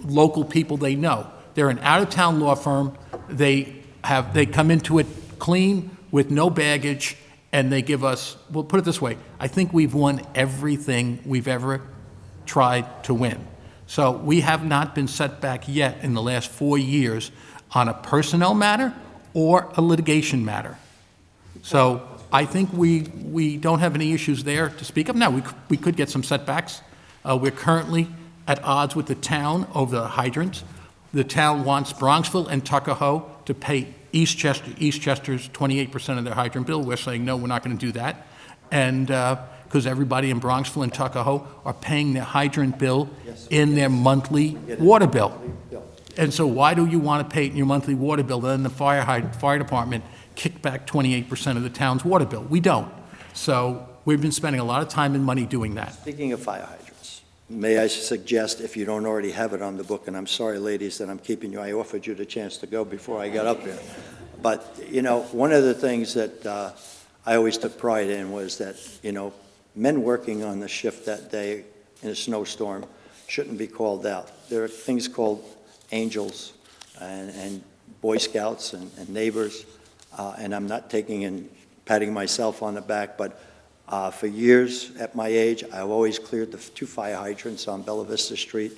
local people they know. They're an out-of-town law firm. They come into it clean, with no baggage, and they give us, well, put it this way, I think we've won everything we've ever tried to win. So we have not been set back yet in the last 4 years on a personnel matter or a litigation matter. So I think we don't have any issues there to speak of. Now, we could get some setbacks. We're currently at odds with the town over the hydrants. The town wants Bronxville and Tuckahoe to pay Eastchester's 28% of their hydrant bill. We're saying, no, we're not going to do that. And because everybody in Bronxville and Tuckahoe are paying their hydrant bill in their monthly water bill. And so why do you want to pay it in your monthly water bill, then the fire department kick back 28% of the town's water bill? We don't. So we've been spending a lot of time and money doing that. Speaking of fire hydrants, may I suggest, if you don't already have it on the book, and I'm sorry, ladies, that I'm keeping you, I offered you the chance to go before I got up here. But, one of the things that I always took pride in was that, men working on the shift that day in a snowstorm shouldn't be called out. There are things called angels and Boy Scouts and neighbors, and I'm not taking and patting myself on the back, but for years at my age, I've always cleared the 2 fire hydrants on Bella Vista Street.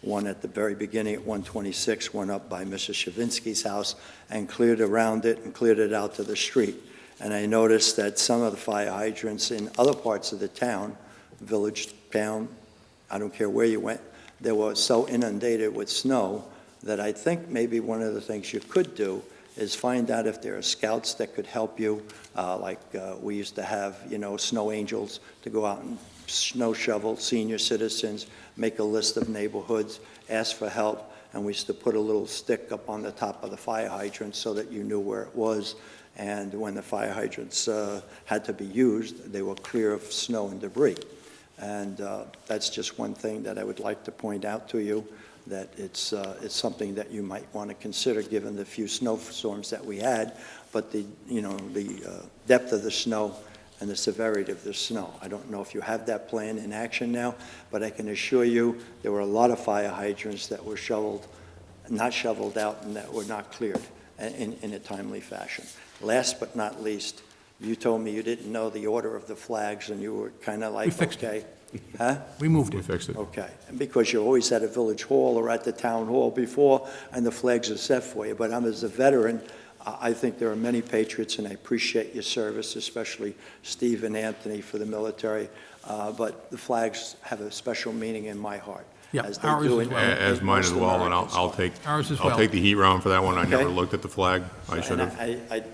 One at the very beginning at 126 went up by Mrs. Shavinsky's house and cleared around it and cleared it out to the street. And I noticed that some of the fire hydrants in other parts of the town, village, town, I don't care where you went, they were so inundated with snow that I think maybe one of the things you could do is find out if there are scouts that could help you, we used to have, snow angels to go out and snow shovel senior citizens, make a list of neighborhoods, ask for help, and we used to put a little stick up on the top of the fire hydrant so that you knew where it was, and when the fire hydrants had to be used, they were clear of snow and debris. And that's just one thing that I would like to point out to you, that it's something that you might want to consider given the few snowstorms that we had, but the depth of the snow and the severity of the snow. I don't know if you have that plan in action now, but I can assure you there were a lot of fire hydrants that were not shoveled out and that were not cleared in a timely fashion. Last but not least, you told me you didn't know the order of the flags and you were kind of like, We fixed okay. it. Huh? We moved We it. fixed it. Okay, and because you're always at a village hall or at the town hall before, and the flags are set for you, but as a veteran, I think there are many patriots, and I appreciate your service, especially Steve and Anthony for the military, but the flags have a special meaning in my heart. Yeah, as they ours do as in- well. As in mine most as well, and Americans' I'll heart. take, Ours as I'll well. take the heat round for that one. I never Okay. looked at the flag. I should And have.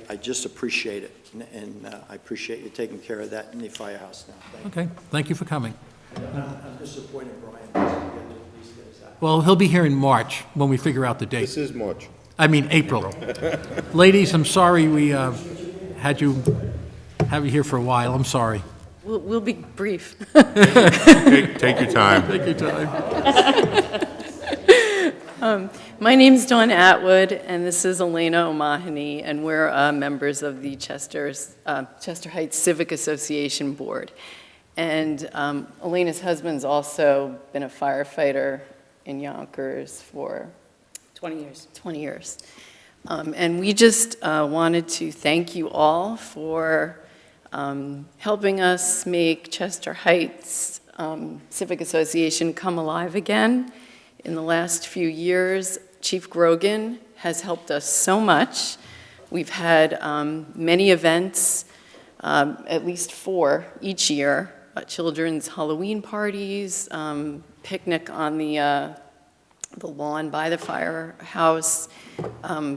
I just appreciate it, and I appreciate you taking care of that in the firehouse now. Thank you. Okay, thank you for coming. I'm disappointed, Brian, doesn't get to at least get us out. Well, he'll be here in March when we figure out the date. This is March. I mean, April. Ladies, I'm sorry we have you here for a while. I'm sorry. We'll be brief. Take your time. Take your time. My name's Dawn Atwood, and this is Elena O'Mahony, and we're members of the Chester Heights Civic Association Board. And Elena's husband's also been a firefighter in Yonkers for 20 years. 20 years. And we just wanted to thank you all for helping us make Chester Heights Civic Association come alive again. In the last few years, Chief Grogan has helped us so much. We've had many events, at least 4 each year, children's Halloween parties, picnic on the lawn by the firehouse,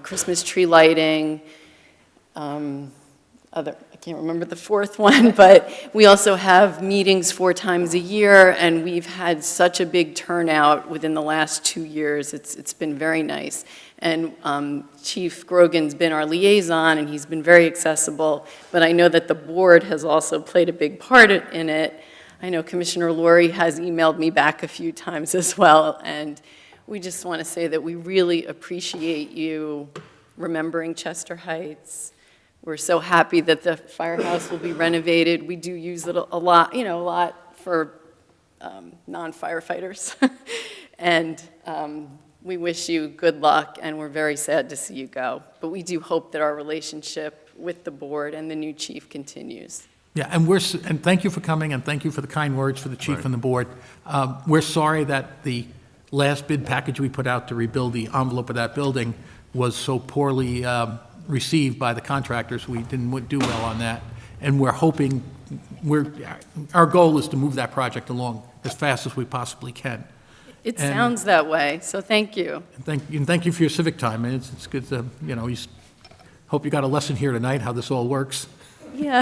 Christmas tree lighting, I can't remember the 4th one, but we also have meetings 4 times a year, and we've had such a big turnout within the last 2 years. It's been very nice. And Chief Grogan's been our liaison, and he's been very accessible, but I know that the board has also played a big part in it. I know Commissioner Laurie has emailed me back a few times as well, and we just want to say that we really appreciate you remembering Chester Heights. We're so happy that the firehouse will be renovated. We do use it a lot for non-firefighters. And we wish you good luck, and we're very sad to see you go. But we do hope that our relationship with the board and the new chief continues. Yeah, and thank you for coming, and thank you for the kind words for the chief Right. and the board. We're sorry that the last bid package we put out to rebuild the envelope of that building was so poorly received by the contractors. We didn't do well on that, and we're hoping, our goal is to move that project along as fast as we possibly can. It And- sounds that way, so thank you. And thank you for your civic time, and it's good to, hope you got a lesson here tonight, how this all works. Yeah,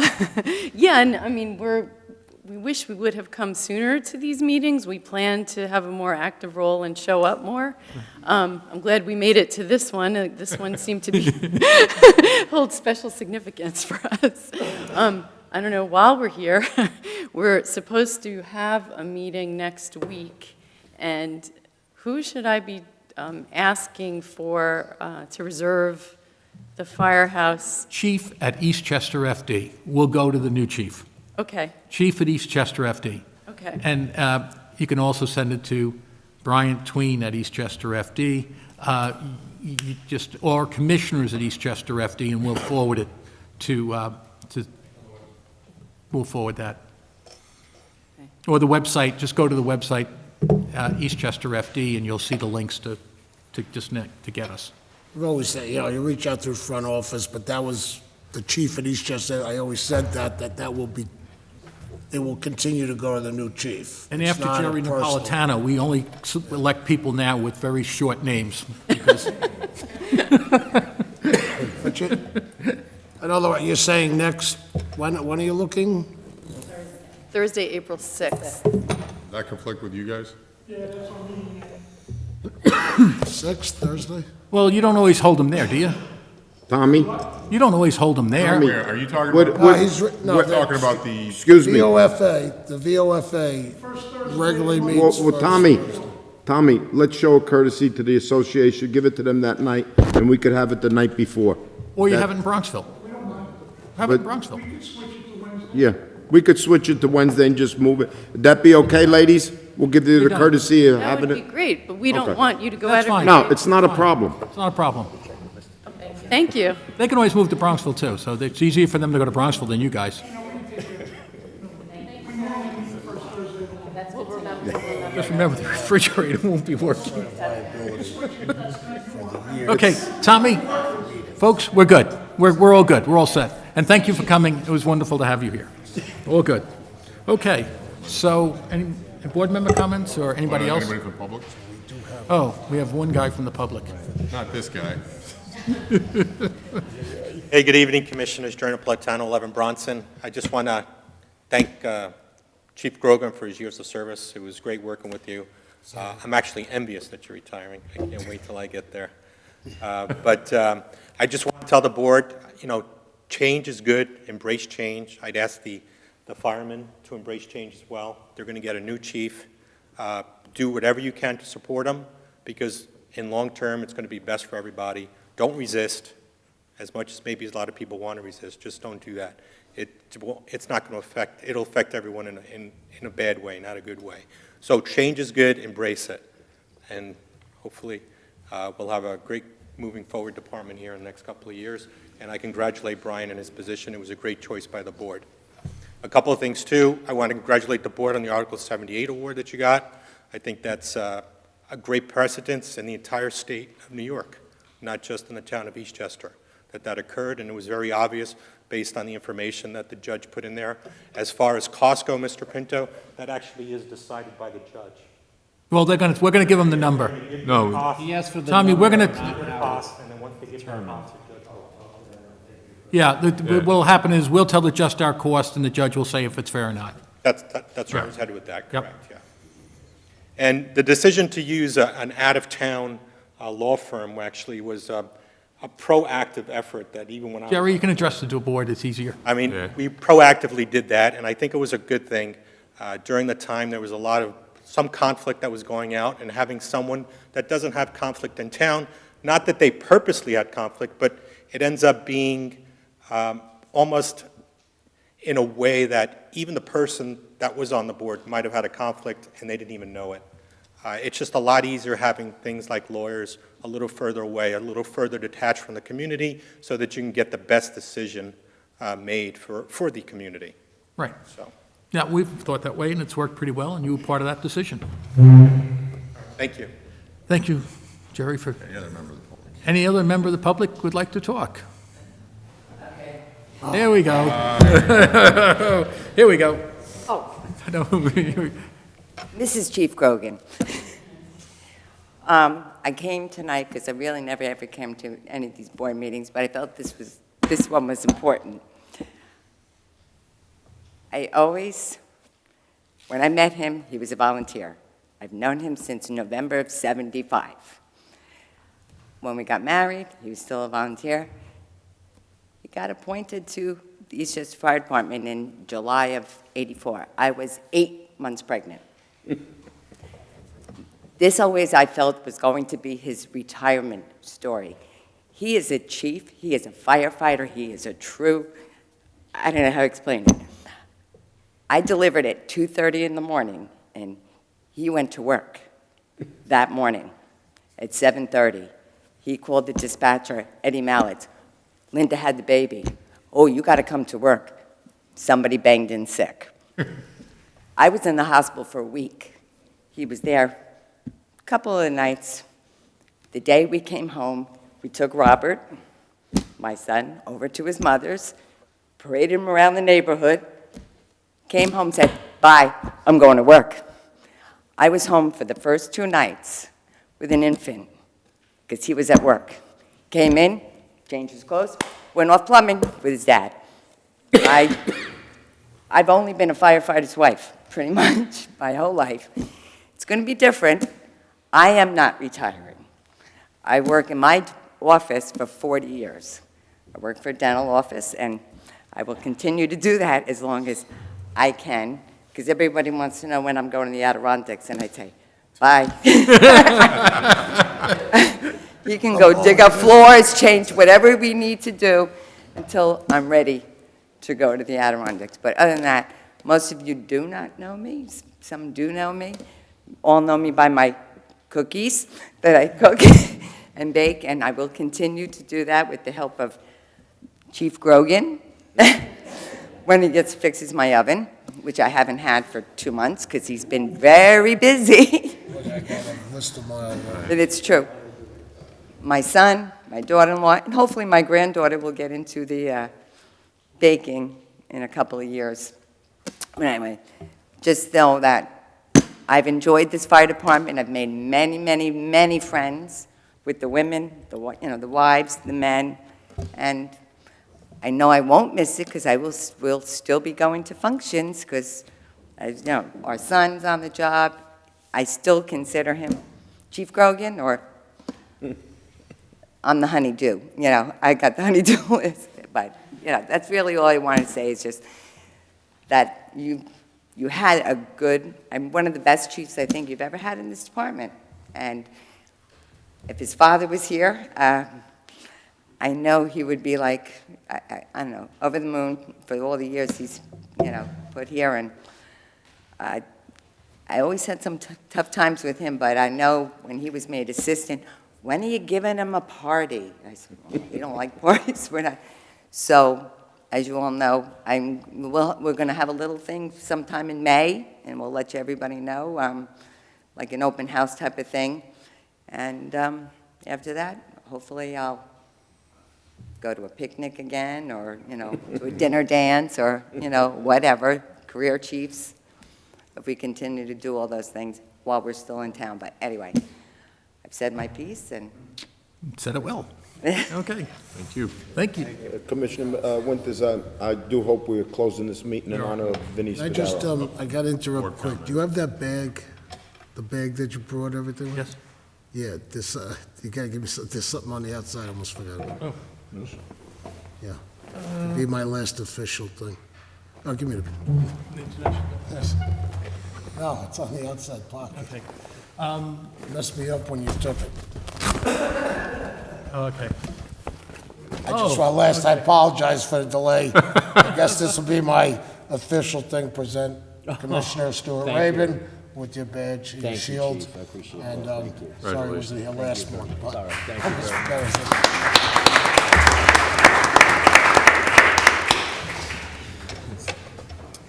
yeah, and I mean, we wish we would have come sooner to these meetings. We plan to have a more active role and show up more. I'm glad we made it to this one. This one seemed to be hold special significance for us. I don't know, while we're here, we're supposed to have a meeting next week, and who should I be asking for to reserve the firehouse? Chief at Eastchester FD. We'll go to the new chief. Okay, Chief at Eastchester FD. okay. And you can also send it to Brian Tween at Eastchester FD, or commissioners at Eastchester FD, and we'll forward it we'll forward that. Okay. Or the website, just go to the website, Eastchester FD, and you'll see the links to get us. I've always said, you reach out through front office, but that was the chief at Eastchester. I always said that will be, it will continue to go to the new chief. And It's after not a Jerry personal- Napolitano, we only elect people now with very short names, because But you, in other words, you're saying next, when are you looking? Thursday, April 6th. That conflict with you guys? 6th, Thursday? well, you don't always hold them there, do you? Tommy? You don't always hold them there. Tommy. Where, are you talking What- about? No, he's, no, We're talking about the, Excuse me. the VOFA regularly meets. Well, first Tommy, Thursday. Tommy, let's show a courtesy to the association, give it to them that night, and we could have it the night before. Or you That- have it in Bronxville. Have it in But- Bronxville. Yeah, we could switch it to Wednesday and just move it. Would that be okay, ladies? We'll give you the done. courtesy of That having would be it. great, but we don't Okay. want you to go That's out fine. of. No, it's not a problem. It's not a problem. Thank you. They can always move to Bronxville, too, so it's easier for them to go to Bronxville than you guys. Just remember, the refrigerator won't be working. Okay, Tommy, folks, we're good. We're all good. We're all set. And thank you for coming. It was wonderful to have you here. All good. Okay, so any board member comments or anybody else? anybody from the public? Oh, we have one guy from the public. Not this guy. Hey, good evening, Commissioners. Jerry Napolitano, 11 Bronson. I just want to thank Chief Grogan for his years of service. It was great working with you. I'm actually envious that you're retiring. I can't wait till I get there. But I just want to tell the board, change is good. Embrace change. I'd ask the firemen to embrace change as well. They're going to get a new chief. Do whatever you can to support them, because in long term, it's going to be best for everybody. Don't resist. As much as maybe a lot of people want to resist, just don't do that. It's not going to affect, it'll affect everyone in a bad way, not a good way. So change is good, embrace it. And hopefully we'll have a great moving forward department here in the next couple of years. And I congratulate Brian in his position. It was a great choice by the board. A couple of things too. I want to congratulate the board on the Article 78 award that you got. I think that's a great precedence in the entire state of New York, not just in the town of Eastchester, that occurred, and it was very obvious based on the information that the judge put in there. As far as costs go, Mr. Pinto, that actually is decided by the judge. Well, we're going to give them the number. No. He asked for the Tommy, number, we're going not to, how Costs, and then once they get their costs, the judge will. yeah, what'll happen is we'll tell the just our cost, and the judge will say if it's fair or not. That's where I was headed with that, Yep. correct, yeah. And the decision to use an out-of-town law firm actually was a proactive effort that even when I was... Jerry, you can address the board, it's easier. I mean, Yeah. we proactively did that, and I think it was a good thing. During the time, there was some conflict that was going out, and having someone that doesn't have conflict in town, not that they purposely had conflict, but it ends up being almost in a way that even the person that was on the board might have had a conflict and they didn't even know it. It's just a lot easier having things like lawyers a little further away, a little further detached from the community, so that you can get the best decision made for the community. Right. So, Yeah, we've thought that way, and it's worked pretty well, and you were part of that decision. thank you. Thank you, Jerry, for... Any other member of the public? Any other member of the public would like to talk? There we go. Here we go. Oh, No, this is Chief Grogan. I came tonight because I really never ever came to any of these board meetings, but I felt this one was important. When I met him, he was a volunteer. I've known him since November of '75. When we got married, he was still a volunteer. He got appointed to the Eastchester Fire Department in July of '84. I was 8 months pregnant. This always, I felt, was going to be his retirement story. He is a chief, he is a firefighter, he is a true, I don't know how to explain it. I delivered at 2:30 in the morning, and he went to work that morning at 7:30. He called the dispatcher, Eddie Mallet. Linda had the baby. Oh, you got to come to work. Somebody banged in sick. I was in the hospital for a week. He was there a couple of nights. The day we came home, we took Robert, my son, over to his mother's, paraded him around the neighborhood, came home, said, "Bye, I'm going to work." I was home for the first 2 nights with an infant, because he was at work. Came in, changed his clothes, went off plumbing with his dad. I've only been a firefighter's wife, pretty much, my whole life. It's going to be different. I am not retiring. I work in my office for 40 years. I work for a dental office, and I will continue to do that as long as I can, because everybody wants to know when I'm going to the Adirondacks, and I say, bye. You can go dig up floors, change whatever we need to do until I'm ready to go to the Adirondacks. But other than that, most of you do not know me. Some do know me. All know me by my cookies that I cook and bake, and I will continue to do that with the help of Chief Grogan when he fixes my oven, which I haven't had for 2 months because he's been very busy. But it's true. My son, my daughter-in-law, and hopefully my granddaughter will get into the baking in a couple of years. But anyway, just know that I've enjoyed this fire department. I've made many, many, many friends with the women, the wives, the men, and I know I won't miss it because I will still be going to functions because, as you know, our son's on the job. I still consider him Chief Grogan, or I'm the honeydew. You know, I got the honeydew list. But, you know, that's really all I want to say is just that you had a good, I'm one of the best chiefs I think you've ever had in this department. And if his father was here, I know he would be like, I don't know, over the moon for all the years he's, you know, put here. And I always had some tough times with him, but I know when he was made assistant, when are you giving him a party? I said, well, we don't like parties. We're not. So, as you all know, we're going to have a little thing sometime in May, and we'll let everybody know, like an open house type of thing. And after that, hopefully I'll go to a picnic again, or, you know, to a dinner dance, or, you know, whatever, career chiefs, if we continue to do all those things while we're still in town. But anyway, I've said my piece, and... Said it well. Okay. Thank you. Thank you. Commissioner Winters, I do hope we're closing this meeting in honor of Vinnie Spadaro. I got to interrupt quick. Do you have that bag, the bag that you brought everything with? Yes. Yeah, this, you got to give me, there's something on the outside, I almost forgot about. Oh. Yeah. It'll be my last official thing. Oh, give me the... Yes. No, it's on the outside pocket. Okay. You messed me up when you took it. Okay. I apologize for the delay. I guess this will be my official thing, present Commissioner Stuart Thank Rabin with your badge and your Thank you, shield. Chief. I appreciate And that. Thank you. sorry I wasn't here last month. but Sorry. Thank I you almost very forgot it.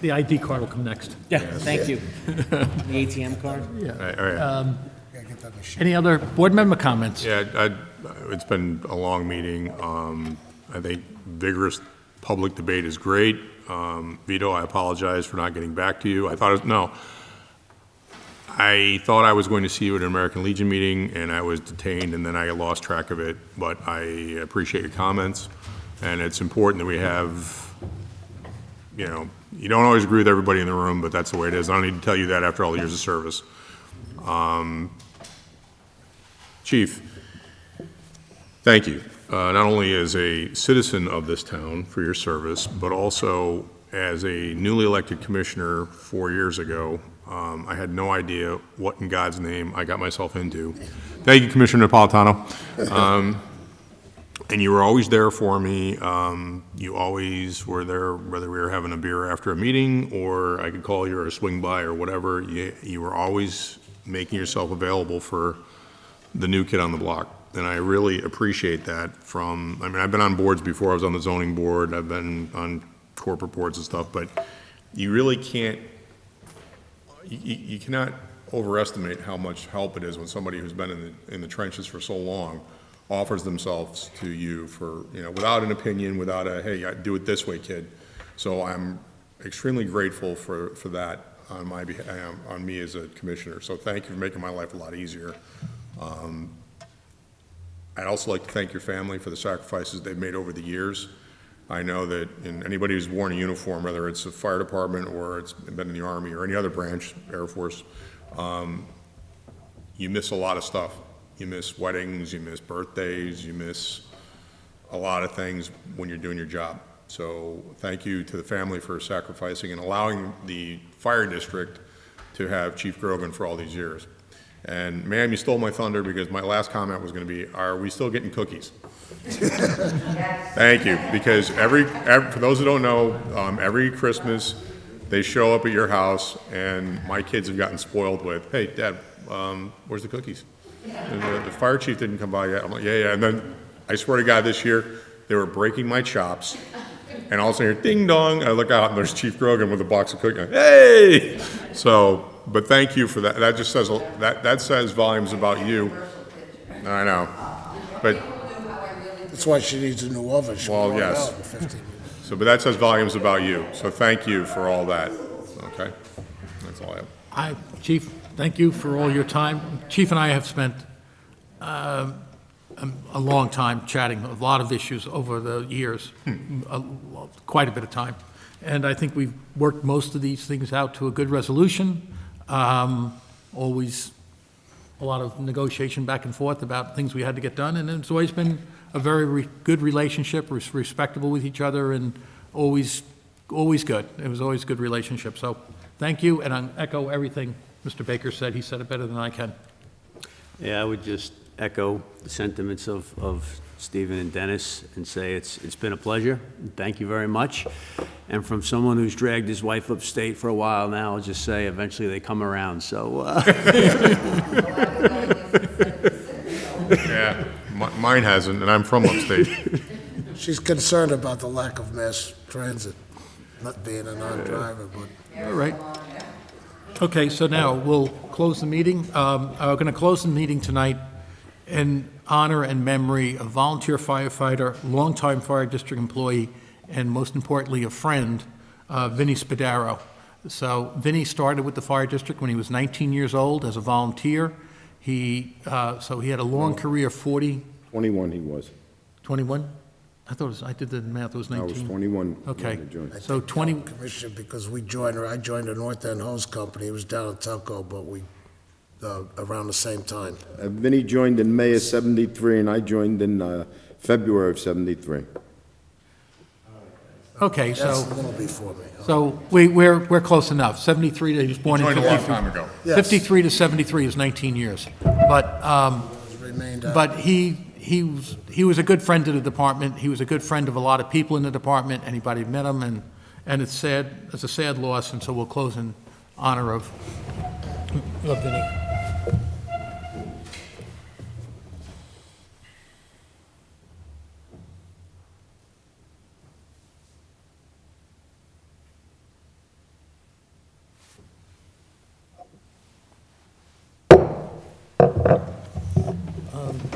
The ID card will come next. Yeah, thank you. The ATM card? Yeah. All right. Gotta get that machine. Any other board member comments? Yeah, it's been a long meeting. I think vigorous public debate is great. Vito, I apologize for not getting back to you. I thought I was going to see you at an American Legion meeting, and I was detained, and then I lost track of it. But I appreciate your comments, and it's important that we have, you know, you don't always agree with everybody in the room, but that's the way it is. I don't need to tell you that after all the years of service. Chief, thank you, not only as a citizen of this town for your service, but also as a newly elected commissioner 4 years ago. I had no idea what in God's name I got myself into. Thank you, Commissioner Napolitano. And you were always there for me. You always were there, whether we were having a beer after a meeting, or I could call you or a swing by or whatever. You were always making yourself available for the new kid on the block. And I really appreciate that I've been on boards before. I was on the zoning board. I've been on corporate boards and stuff, but you really can't, you cannot overestimate how much help it is when somebody who's been in the trenches for so long offers themselves to you for, without an opinion, without a, hey, do it this way, kid. So I'm extremely grateful for that on my behalf, on me as a commissioner. So thank you for making my life a lot easier. I'd also like to thank your family for the sacrifices they've made over the years. I know that anybody who's worn a uniform, whether it's a fire department or it's been in the Army or any other branch, Air Force, you miss a lot of stuff. You miss weddings, you miss birthdays, you miss a lot of things when you're doing your job. So thank you to the family for sacrificing and allowing the fire district to have Chief Grogan for all these years. And ma'am, you stole my thunder because my last comment was going to be, are we still getting cookies? Thank you, because for those who don't know, every Christmas they show up at your house and my kids have gotten spoiled with, hey, Dad, where's the cookies? And the fire chief didn't come by yet. I'm like, yeah. And then I swear to God, this year they were breaking my chops. And all of a sudden, ding dong, I look out and there's Chief Grogan with a box of cookies. Hey! So, but thank you for that. That just says, that says volumes about you. I know. But, That's why she needs a new oven. She'll well, blow it yes. out in 15 minutes. So, but that says volumes about you. So thank you for all that. Okay? That's all I have. Chief, thank you for all your time. Chief and I have spent a long time chatting, a lot of issues over the years, quite a bit of time. And I think we've worked most of these things out to a good resolution. Always a lot of negotiation back and forth about things we had to get done, and it's always been a very good relationship, respectable with each other, and always good. It was always a good relationship. So thank you, and I echo everything Mr. Baker said. He said it better than I can. Yeah, I would just echo the sentiments of Stephen and Dennis and say it's been a pleasure. Thank you very much. And from someone who's dragged his wife upstate for a while now, I'll just say eventually they come around. So. Yeah, mine hasn't, and I'm from upstate. She's concerned about the lack of mass transit, not being a non-driver, but. All right. Okay, so now we'll close the meeting. We're going to close the meeting tonight in honor and memory of volunteer firefighter, longtime fire district employee, and most importantly, a friend, Vinny Spadaro. So Vinny started with the fire district when he was 19 years old as a volunteer. He had a long career, 21 he was. 21? I thought it was, I did the math, it was 19. I was 21. Okay, when I joined. so 20, Commissioner, because I joined the North End Hose Company. It was down in Telco, but around the same time. Vinnie joined in May of '73, and I joined in February of '73. okay, That's so, a little before me. so we're close enough. 73, he was born in Joined a long 53. time ago. Yes. 53 to 73 is 19 years. Remained, But he was a good friend to the department. He was a good friend of a lot of people in the department, anybody who met him, and it's sad, it's a sad loss, and so we'll close in honor of Vinny.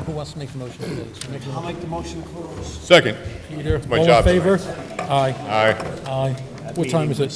Who wants to make the motion today? I'll make the motion to close. Second. Peter, my all in job favor? tonight. Aye. Aye. Aye. What time is it?